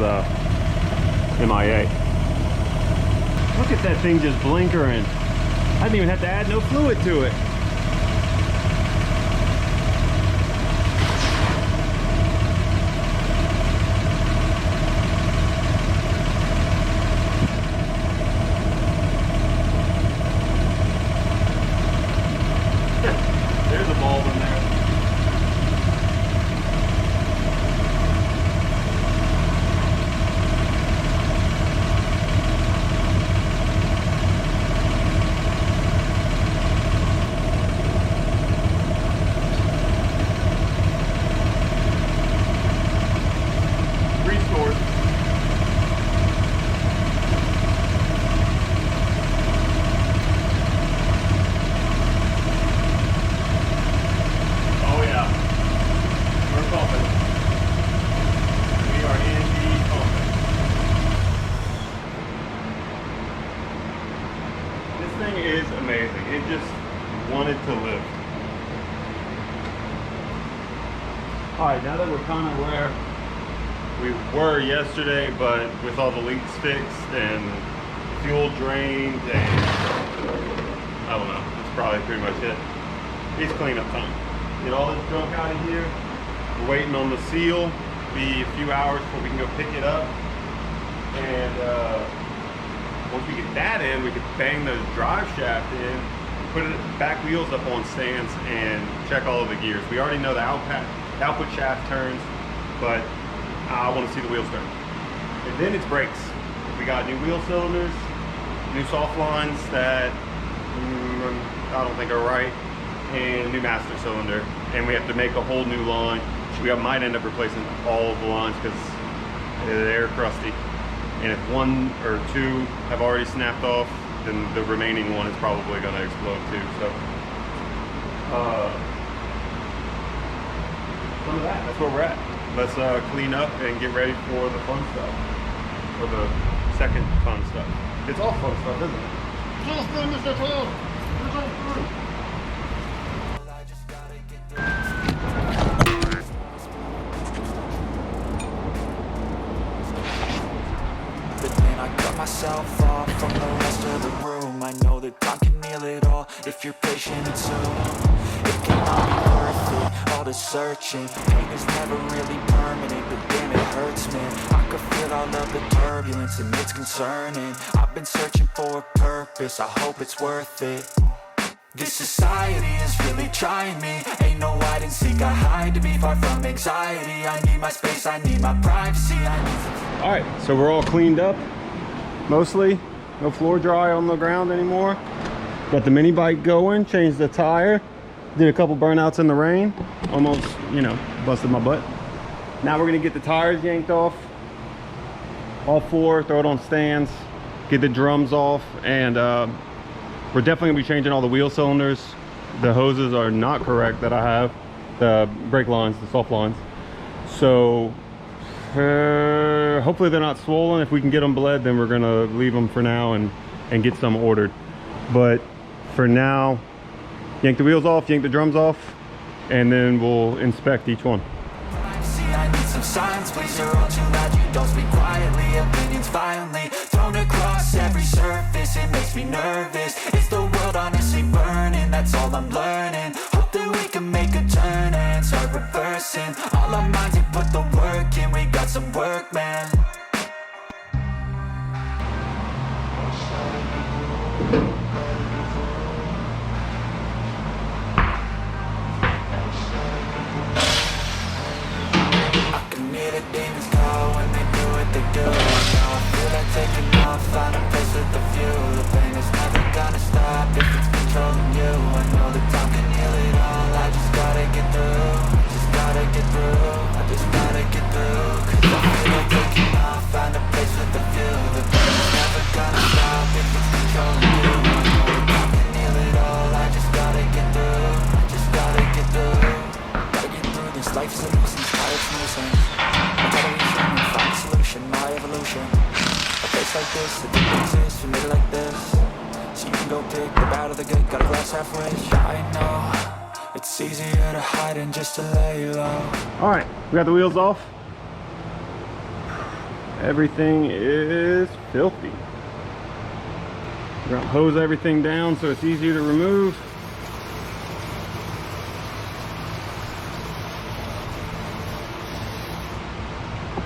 A: MIA. Look at that thing just blinkering. I didn't even have to add no fluid to it. There's a bulb in there. Alright, now that we're kind of where we were yesterday, but with all the leaks fixed and fuel drained and I don't know, that's probably pretty much it. It's cleanup time. Get all this junk out of here. We're waiting on the seal. Be a few hours before we can go pick it up. And Once we get that in, we can bang the drive shaft in, put it back wheels up on stands, and check all of the gears. We already know the output shaft turns, but I want to see the wheels turn. And then it's brakes. We got new wheel cylinders, new soft lines that I don't think are right, and a new master cylinder. And we have to make a whole new line. We might end up replacing all of the lines because they're crusty. And if one or two have already snapped off, then the remaining one is probably going to explode too. So some of that, that's where we're at. Let's clean up and get ready for the fun stuff, or the second fun stuff. It's all fun stuff, isn't it? Just do, Mr. Clown.
B: Myself off from the rest of the room. I know that time can heal it all if you're patient and soon. It cannot be worth it, all the searching. Pain is never really permanent, but damn it hurts, man. I could feel all of the turbulence and it's concerning. I've been searching for a purpose, I hope it's worth it. This society is really trying me. Ain't no hide and seek, I hide to be far from anxiety. I need my space, I need my privacy.
A: All right, so we're all cleaned up. Mostly, no floor dry on the ground anymore. Got the mini bike going, changed the tire, did a couple burnouts in the rain. Almost, you know, busted my butt. Now we're gonna get the tires yanked off, all four, throw it on stands, get the drums off, and we're definitely gonna be changing all the wheel cylinders. The hoses are not correct that I have, the brake lines, the soft lines. So hopefully they're not swollen. If we can get them bled, then we're gonna leave them for now and get some ordered. But for now, yank the wheels off, yank the drums off, and then we'll inspect each one.
B: I need some signs, please, you're all too loud. You don't speak quietly, opinions violently thrown across every surface. It makes me nervous. Is the world honestly burning? That's all I'm learning. Hope that we can make a turn and start reversing all our minds and put the work in. We got some work, man. Demons call when they do what they do. Now I feel like taking off, find a place with a view. The pain is never gonna stop if it's controlling you. I know that time can heal it all. I just gotta get through. Just gotta get through. I just gotta get through. Cause I feel like taking off, find a place with a view. The pain is never gonna stop if it's controlling you. I know that time can heal it all. I just gotta get through. I just gotta get through. Gotta get through this. Life's a nuisance, life's a nuisance. Find a solution, my evolution. A place like this, that didn't exist, we made it like this. So you can go pick the bad or the good, got a glass halfway. I know, it's easier to hide than just to lay low.
A: Alright, we got the wheels off. Everything is filthy. We're gonna hose everything down so it's easier to remove.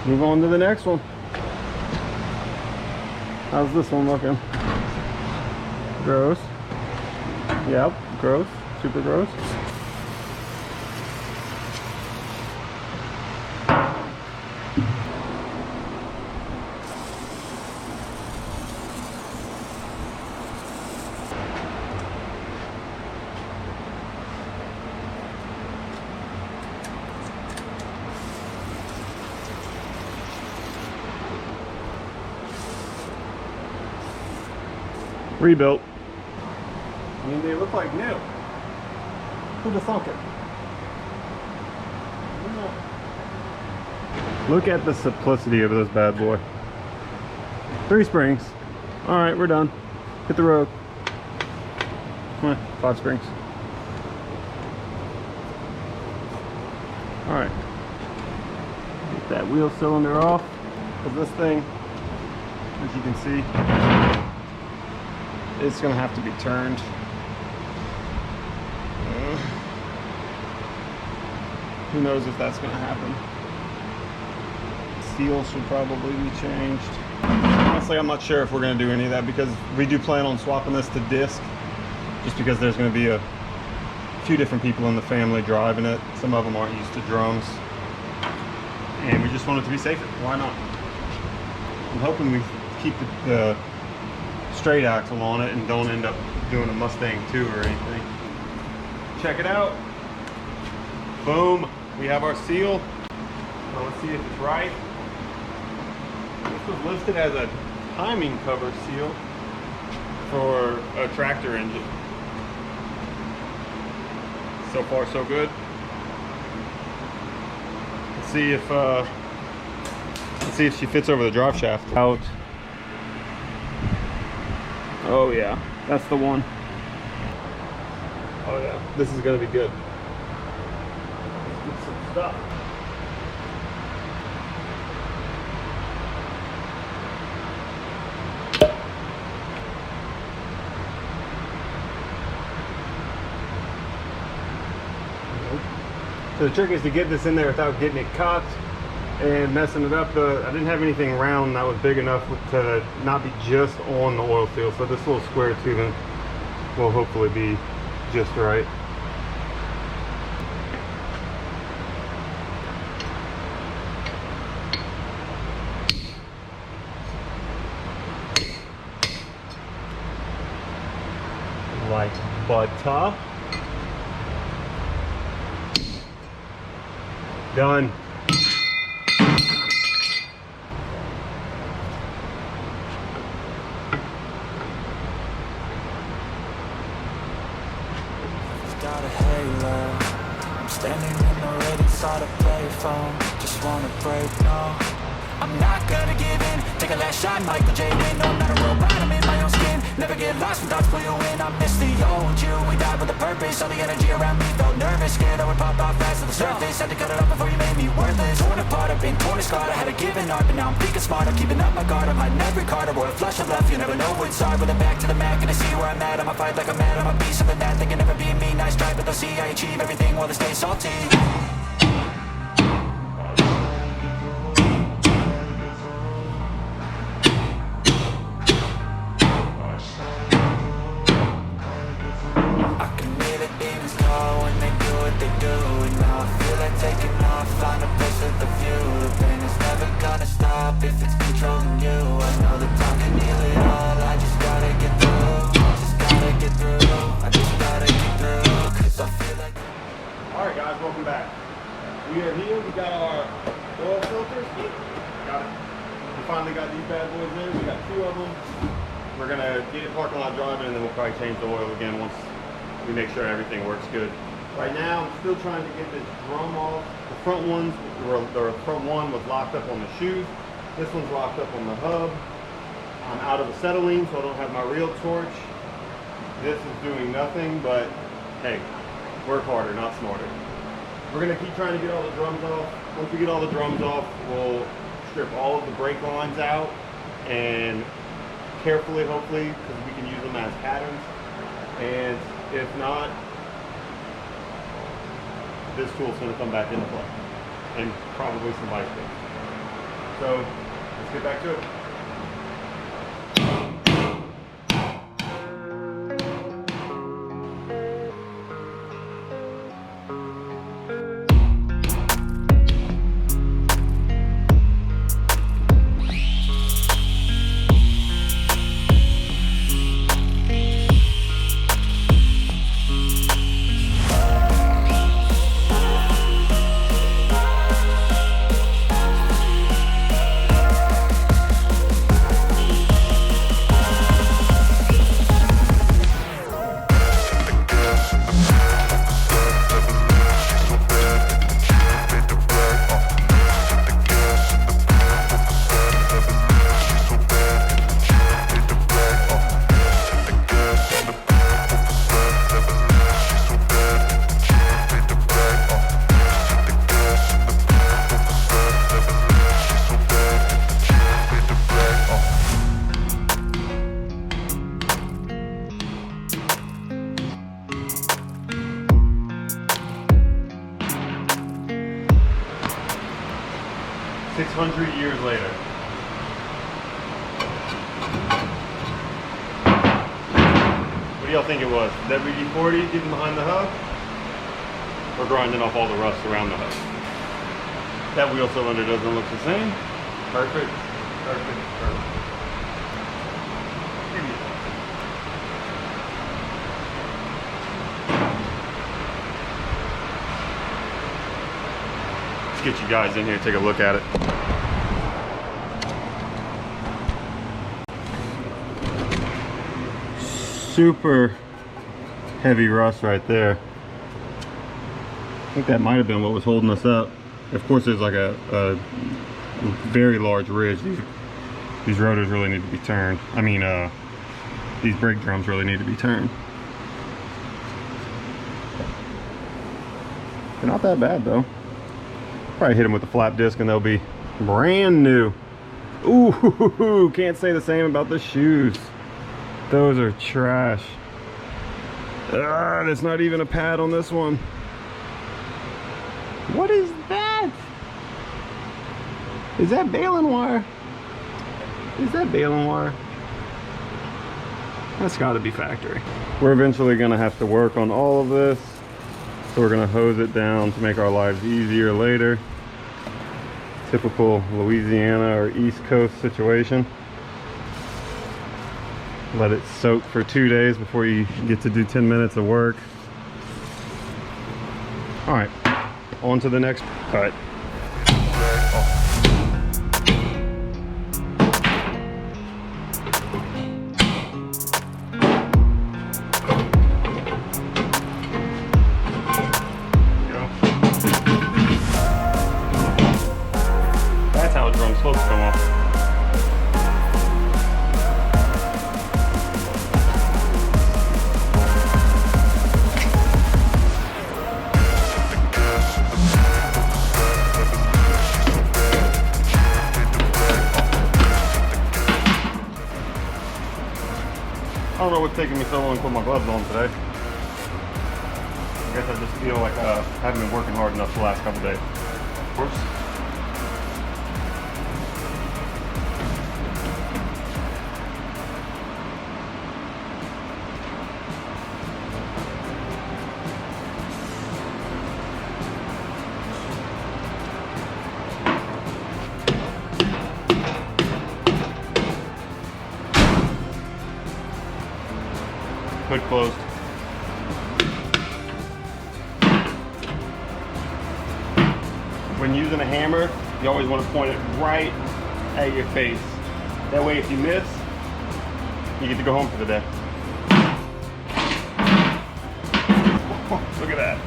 A: Move on to the next one. How's this one looking? Gross. Yep, gross. Super gross. Rebuilt. I mean, they look like new. Who'd have thunk it? Look at the simplicity of this bad boy. 3 springs. All right, we're done. Hit the road. 5 springs. All right. Get that wheel cylinder off. Because this thing, as you can see, it's gonna have to be turned. Who knows if that's gonna happen. Steel should probably be changed. honestly, I'm not sure if we're going to do any of that because we do plan on swapping this to disc, just because there's going to be a few different people in the family driving it. Some of them aren't used to drums, and we just want it to be safer. Why not? I'm hoping we keep the straight axle on it and don't end up doing a Mustang 2 or anything. Check it out. Boom. We have our seal. Now let's see if it's right. This was listed as a timing cover seal for a tractor engine. So far, so good. Let's see if she fits over the drive shaft. Out. Oh yeah, that's the one. Oh yeah, this is gonna be good. Let's get some stuff. So the trick is to get this in there without getting it cocked and messing it up. I didn't have anything round that was big enough to not be just on the oil seal. So this little square tubing will hopefully be just right. Like butter. Done.
B: Got a halo. I'm standing in the red inside a payphone. Just wanna break, no. I'm not gonna give in. Take a last shot, Michael J. Win. No, I'm not a robot, I'm in my own skin. Never get lost when thoughts pull you in. I miss the old you. We died with a purpose. All the energy around me felt nervous. Scared I would pop off fast to the surface. Had to cut it off before you made me worthless. Torn apart, I've been torn and scarred. I had a given art, but now I'm thinking smart. I'm keeping up my guard. I'm hiding every card. I wore a flush of left. You never know what's hard. With a back to the mat, gonna see where I'm at. I'ma fight like I'm mad. I'ma be something that they can never be me. Nice try, but they'll see I achieve everything while they stay salty. Find a place with a view. The pain is never gonna stop if it's controlling you. I know that time can heal it all. I just gotta get through. I just gotta get through. Cause I feel like.
A: Alright guys, welcome back. We are here, we got our oil filters. Got it. We finally got these bad boys in. We got 2 of them. We're gonna get it parking lot driving, and then we'll probably change the oil again once we make sure everything works good. Right now, I'm still trying to get this drum off. The front one was locked up on the shoes. This one's locked up on the hub. I'm out of acetylene, so I don't have my real torch. This is doing nothing, but hey, work harder, not smarter. We're gonna keep trying to get all the drums off. Once we get all the drums off, we'll strip all of the brake lines out, and carefully, hopefully, because we can use them as patterns. And if not, this tool's going to come back into play, and probably some vice grips. So let's get back to it. 600 years later. do y'all think it was? WD-40 getting behind the hub? Or grinding off all the rust around the hub? That wheel cylinder doesn't look the same. Perfect, perfect, perfect. Give me that. Let's get you guys in here, take a look at it. Super heavy rust right there. I think that might have been what was holding us up. Of course, there's like a very large ridge. These rotors really need to be turned. I mean, these brake drums really need to be turned. They're not that bad though. Probably hit them with a flap disc and they'll be brand new. Ooh, can't say the same about the shoes. Those are trash. There's not even a pad on this one. What is that? Is that baling wire? Is that baling wire? That's gotta be factory. We're eventually gonna have to work on all of this. So we're gonna hose it down to make our lives easier later. Typical Louisiana or East Coast situation. Let it soak for 2 days before you get to do 10 minutes of work. All right, on to the next cut. That's how a drum slopes come off. I don't know what's taking me so long to put my gloves on today. I guess I just feel like I haven't been working hard enough the last couple days. Of course. Hood closed. When using a hammer, you always want to point it right at your face. That way if you miss, you get to go home for the day. Look at that.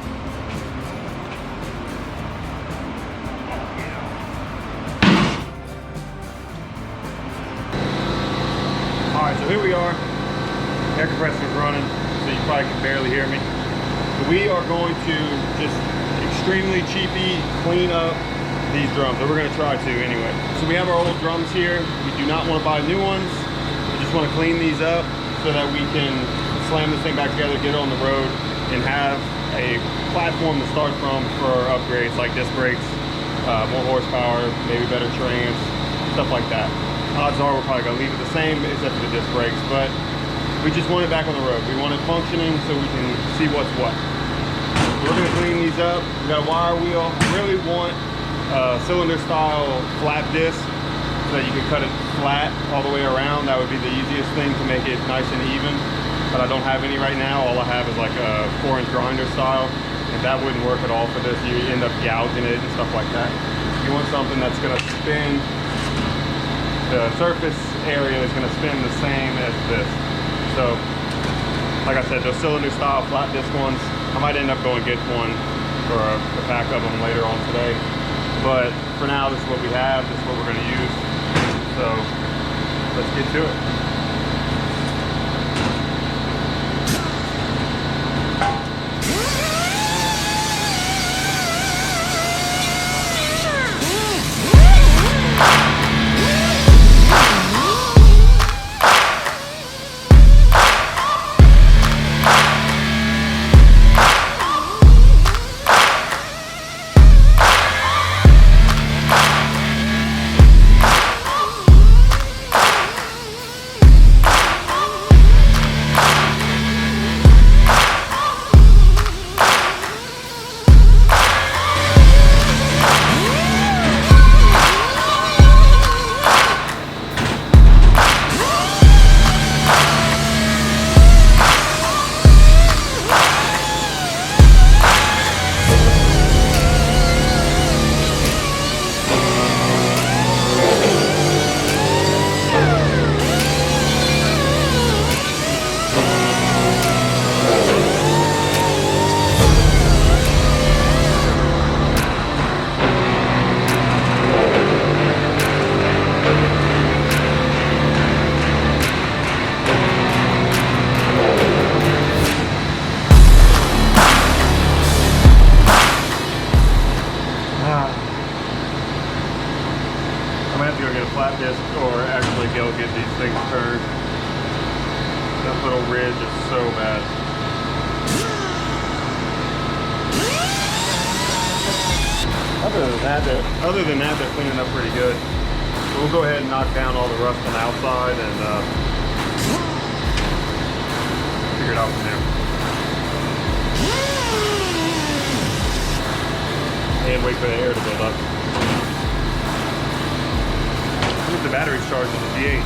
A: Alright, so here we are. Air compressor is running, so you probably can barely hear me. So we are going to just extremely cheapy clean up these drums, or we're going to try to anyway. So we have our old drums here. We do not want to buy new ones. We just want to clean these up so that we can slam this thing back together, get it on the road, and have a platform to start from for upgrades like disc brakes, more horsepower, maybe better trans, stuff like that. Odds are we're probably going to leave it the same except for the disc brakes, but we just want it back on the road. We want it functioning so we can see what's what. We're going to clean these up. We got a wire wheel. I really want a cylinder style flat disc so that you can cut it flat all the way around. That would be the easiest thing to make it nice and even. But I don't have any right now. All I have is like a 4-inch grinder style, and that wouldn't work at all for this. You end up gouging it and stuff like that. You want something that's going to spin. The surface area is going to spin the same as this. So, like I said, those cylinder style flat disc ones, I might end up going get one for a pack of them later on today. But for now, this is what we have, this is what we're going to use. So, let's get to it. disc or actually go get these things turned. That little ridge is so bad. Other than that, they're cleaning up pretty good. So we'll go ahead and knock down all the rust on the outside and figure it out from there. And wait for the air to build up. The battery's charged with the G8.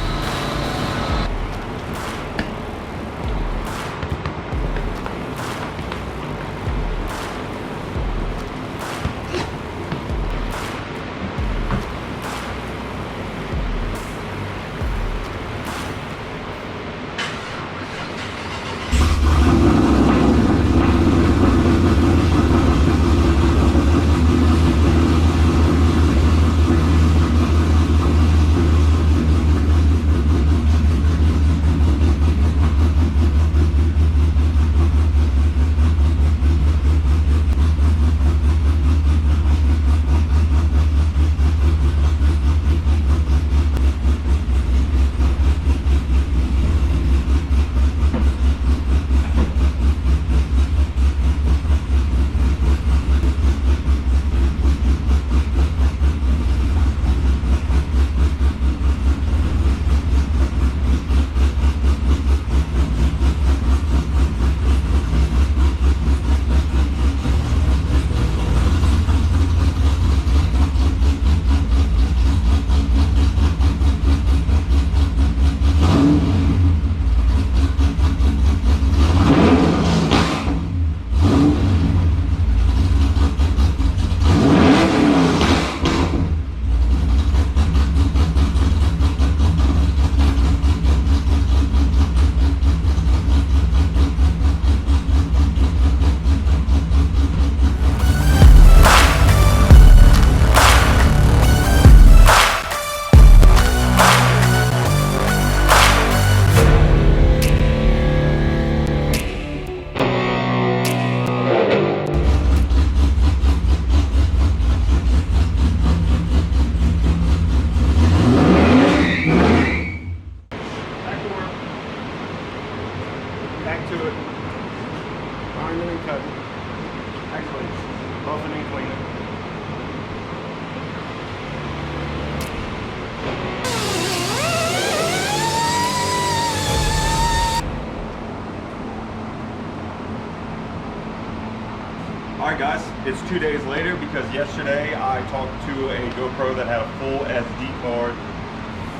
A: Alright guys, it's 2 days later because yesterday I talked to a GoPro that had a full SD card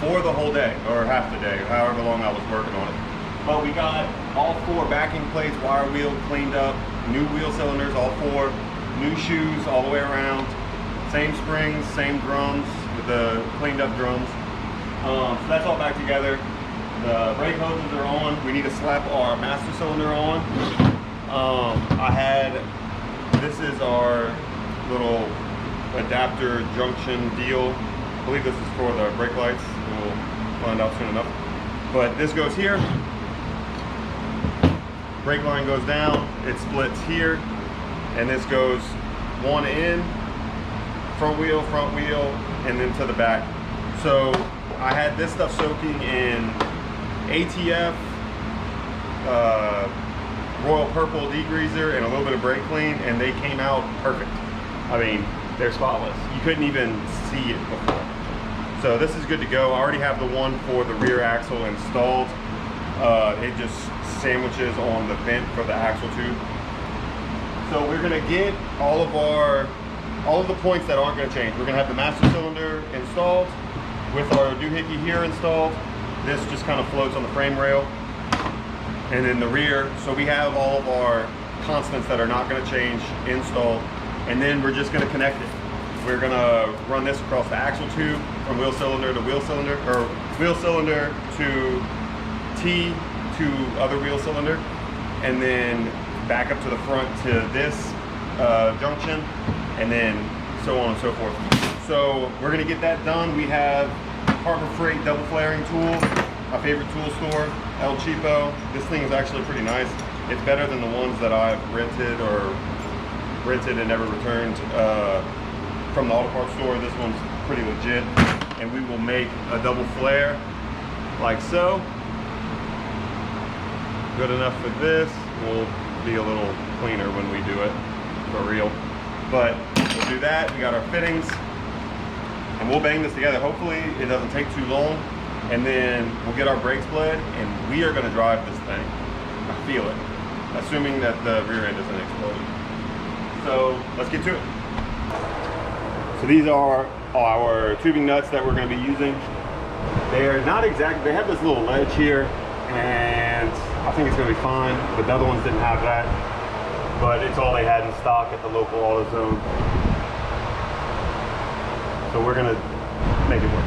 A: for the whole day, or half the day, however long I was working on it. But we got all 4 backing plates, wire wheel cleaned up, new wheel cylinders, all 4, new shoes all the way around, same springs, same drums, with the cleaned up drums. So that's all back together. The brake hoses are on. We need to slap our master cylinder on. This is our little adapter junction deal. I believe this is for the brake lights. We'll find out soon enough. But this goes here. Brake line goes down. It splits here. And this goes one in, front wheel, and then to the back. So I had this stuff soaking in ATF, Royal Purple degreaser, and a little bit of brake clean, and they came out perfect. I mean, they're spotless. You couldn't even see it before. So this is good to go. I already have the one for the rear axle installed. It just sandwiches on the vent for the axle tube. So we're gonna get all of the points that aren't gonna change. We're gonna have the master cylinder installed with our doohickey here installed. This just kind of floats on the frame rail. And then the rear, so we have all of our constants that are not going to change installed, and then we're just going to connect it. We're going to run this across the axle tube from wheel cylinder to wheel cylinder, or wheel cylinder to T to other wheel cylinder, and then back up to the front to this junction, and then so on and so forth. So we're going to get that done. We have Harbor Freight double flaring tool, my favorite tool store, El Cheapo. This thing is actually pretty nice. It's better than the ones that I've rented and never returned from the auto parts store. This one's pretty legit. and we will make a double flare like so. Good enough for this. We'll be a little cleaner when we do it for real. But we'll do that. We got our fittings and we'll bang this together. Hopefully it doesn't take too long, and then we'll get our brakes bled and we are gonna drive this thing. I feel it. Assuming that the rear end isn't exploding. So let's get to it. So these are our tubing nuts that we're gonna be using. They're not exact, they have this little ledge here, and I think it's gonna be fine, but the other ones didn't have that. But it's all they had in stock at the local AutoZone. So we're gonna make it work.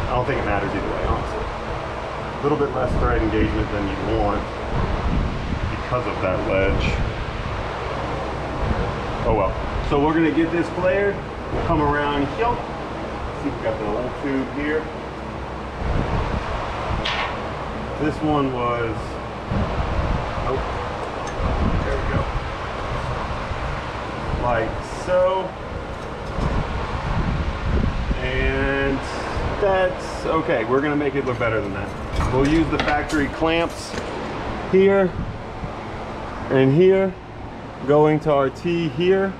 A: I don't think it matters either way, honestly. A little bit less thread engagement than you want because of that ledge. Oh well. So we're gonna get this flared. We'll come around here. See, we've got the old tube here. This one was, oh, there we go. Like so. And that's okay. We're gonna make it look better than that. We'll use the factory clamps here and here, going to our T here.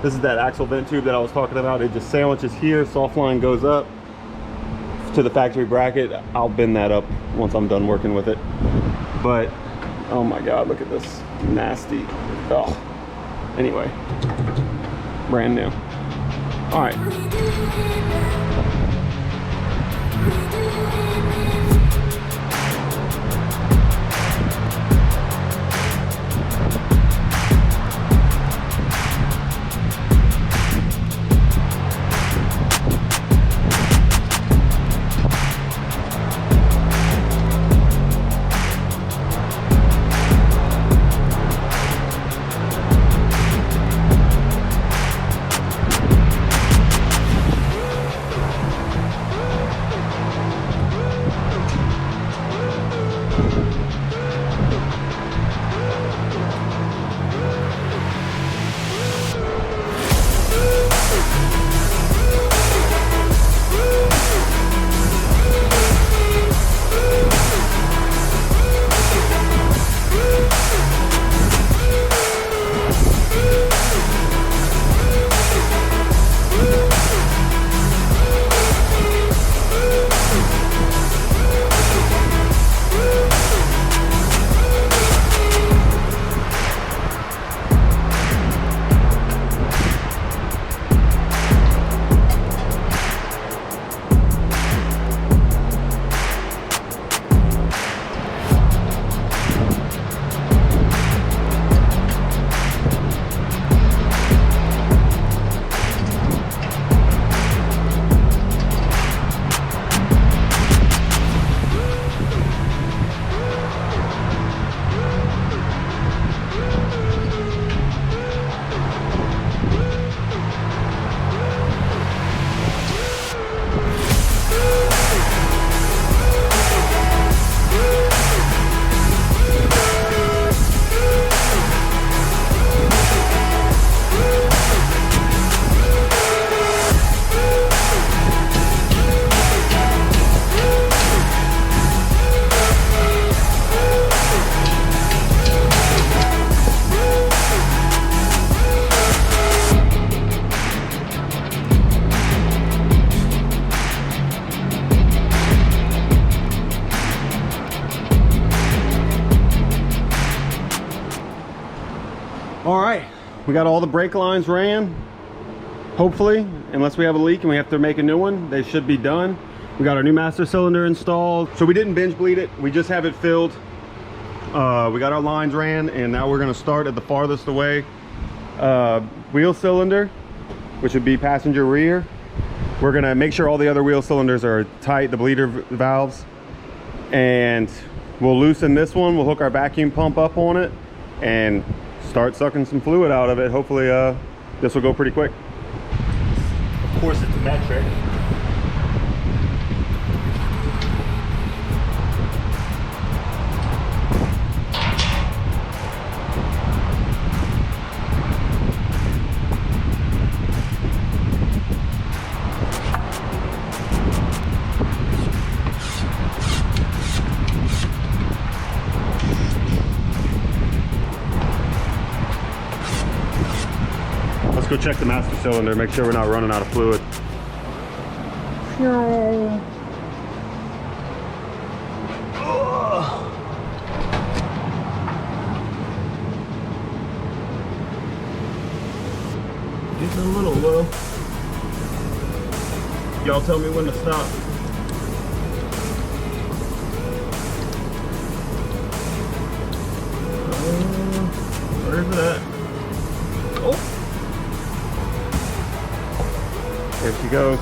A: This is that axle vent tube that I was talking about. It just sandwiches here, soft line goes up to the factory bracket. I'll bend that up once I'm done working with it. But, oh my God, look at this nasty, oh. Anyway, brand new. All right. All right, we got all the brake lines ran, hopefully, unless we have a leak and we have to make a new one. They should be done. We got our new master cylinder installed. So we didn't binge bleed it, we just have it filled. We got our lines ran, and now we're gonna start at the farthest away wheel cylinder, which would be passenger rear. We're gonna make sure all the other wheel cylinders are tight, the bleeder valves, and we'll loosen this one. We'll hook our vacuum pump up on it and start sucking some fluid out of it. Hopefully this will go pretty quick. Of course, it's metric. go check the master cylinder, make sure we're not running out of fluid. Getting a little low. Y'all tell me when to stop. Where's it at? Oh! There she goes.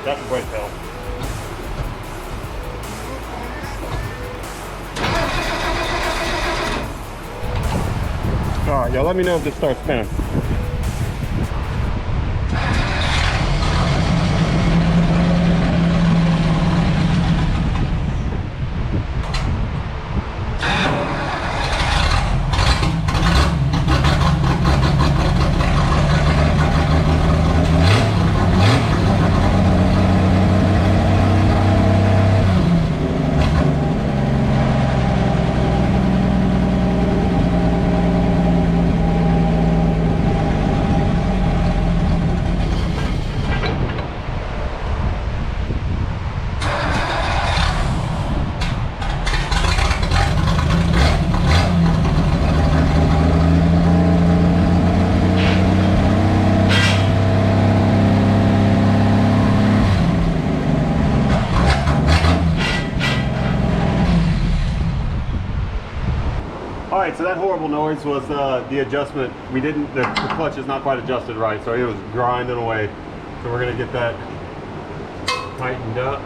A: That's a brake pedal. Alright, y'all let me know if this starts spinning. Alright, so that horrible noise was the adjustment. The clutch is not quite adjusted right, so it was grinding away. So we're going to get that tightened up.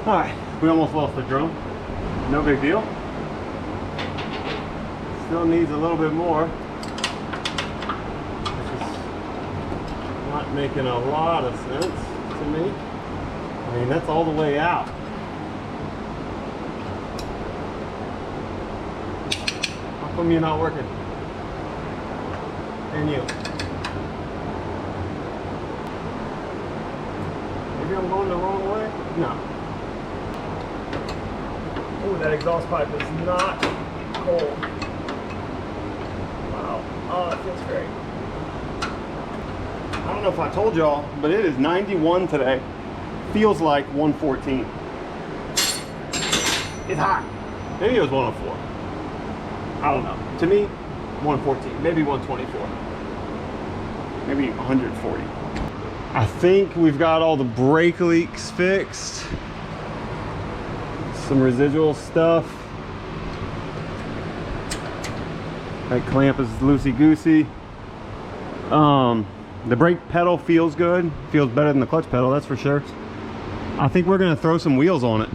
A: Alright, we almost lost the drum. No big deal. Still needs a little bit more. This is not making a lot of sense to me. I mean, that's all the way out. How come you're not working? And you? Maybe I'm going the wrong way? No. Oh, that exhaust pipe is not cold. Wow. Oh, it feels great. I don't know if I told y'all, but it is 91 today. Feels like 114. It's hot. Maybe it was 104. I don't know. To me, 114. Maybe 124. Maybe 140. I think we've got all the brake leaks fixed. Some residual stuff. That clamp is loosey-goosey. The brake pedal feels good. Feels better than the clutch pedal, that's for sure. I think we're gonna throw some wheels on it.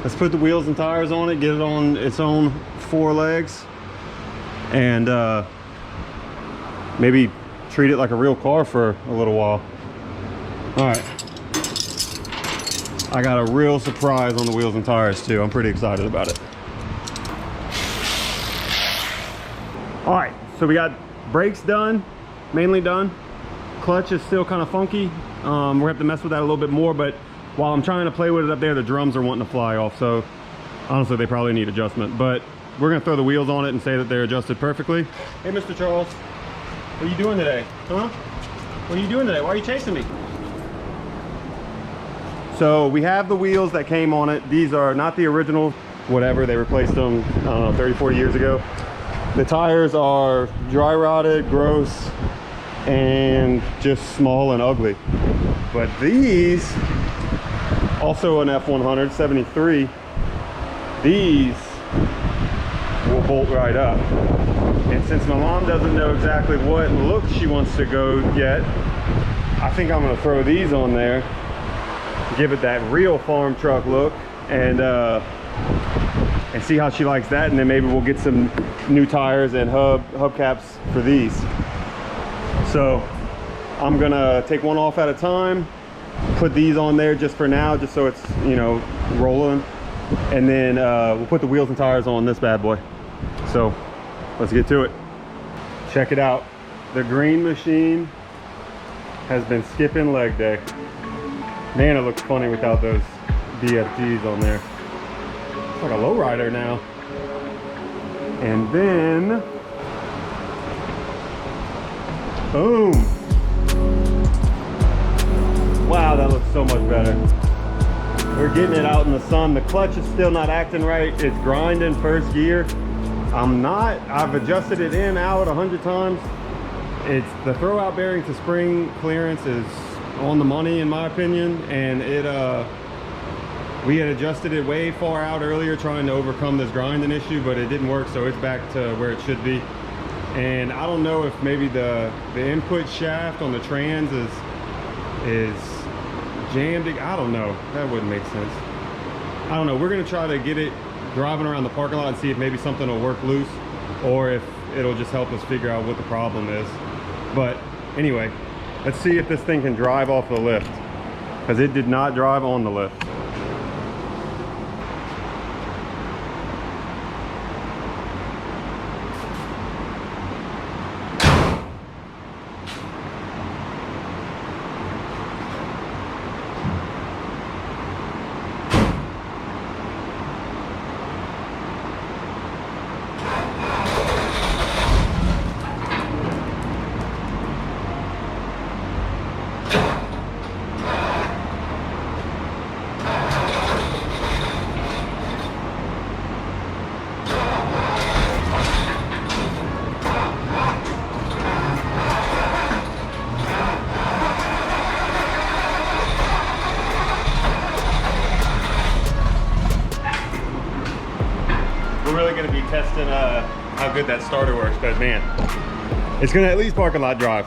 A: Let's put the wheels and tires on it, get it on its own 4 legs, and maybe treat it like a real car for a little while. All right. I got a real surprise on the wheels and tires too. I'm pretty excited about it. All right, so we got brakes done, mainly done. Clutch is still kind of funky. We're gonna have to mess with that a little bit more, but while I'm trying to play with it up there, the drums are wanting to fly off. So honestly, they probably need adjustment, but we're gonna throw the wheels on it and say that they're adjusted perfectly. Hey, Mr. Charles, what are you doing today? Huh? What are you doing today? Why are you chasing me? So we have the wheels that came on it. These are not the original, whatever. They replaced them, I don't know, 30, 40 years ago. The tires are dry rotted, gross, and just small and ugly. But these, also an F100 73, these will bolt right up. And since my mom doesn't know exactly what look she wants to go yet, I think I'm gonna throw these on there, give it that real farm truck look, and see how she likes that. And then maybe we'll get some new tires and hubcaps for these. So I'm gonna take one off at a time, put these on there just for now, just so it's, you know, rolling, and then we'll put the wheels and tires on this bad boy. So let's get to it. Check it out. The green machine has been skipping leg day. Man, it looks funny without those DFGs on there. It's like a lowrider now. And then, boom. Wow, that looks so much better. We're getting it out in the sun. The clutch is still not acting right. It's grinding first gear. I've adjusted it in, out 100 times. It's the throwout bearing to spring clearance is on the money in my opinion, and we had adjusted it way far out earlier trying to overcome this grinding issue, but it didn't work, so it's back to where it should be. And I don't know if maybe the input shaft on the trans is jammed. I don't know, that wouldn't make sense. I don't know. We're gonna try to get it driving around the parking lot and see if maybe something will work loose, or if it'll just help us figure out what the problem is. But anyway, let's see if this thing can drive off the lift, because it did not drive on the lift. We're really going to be testing how good that starter works, because man, it's going to at least parking lot drive.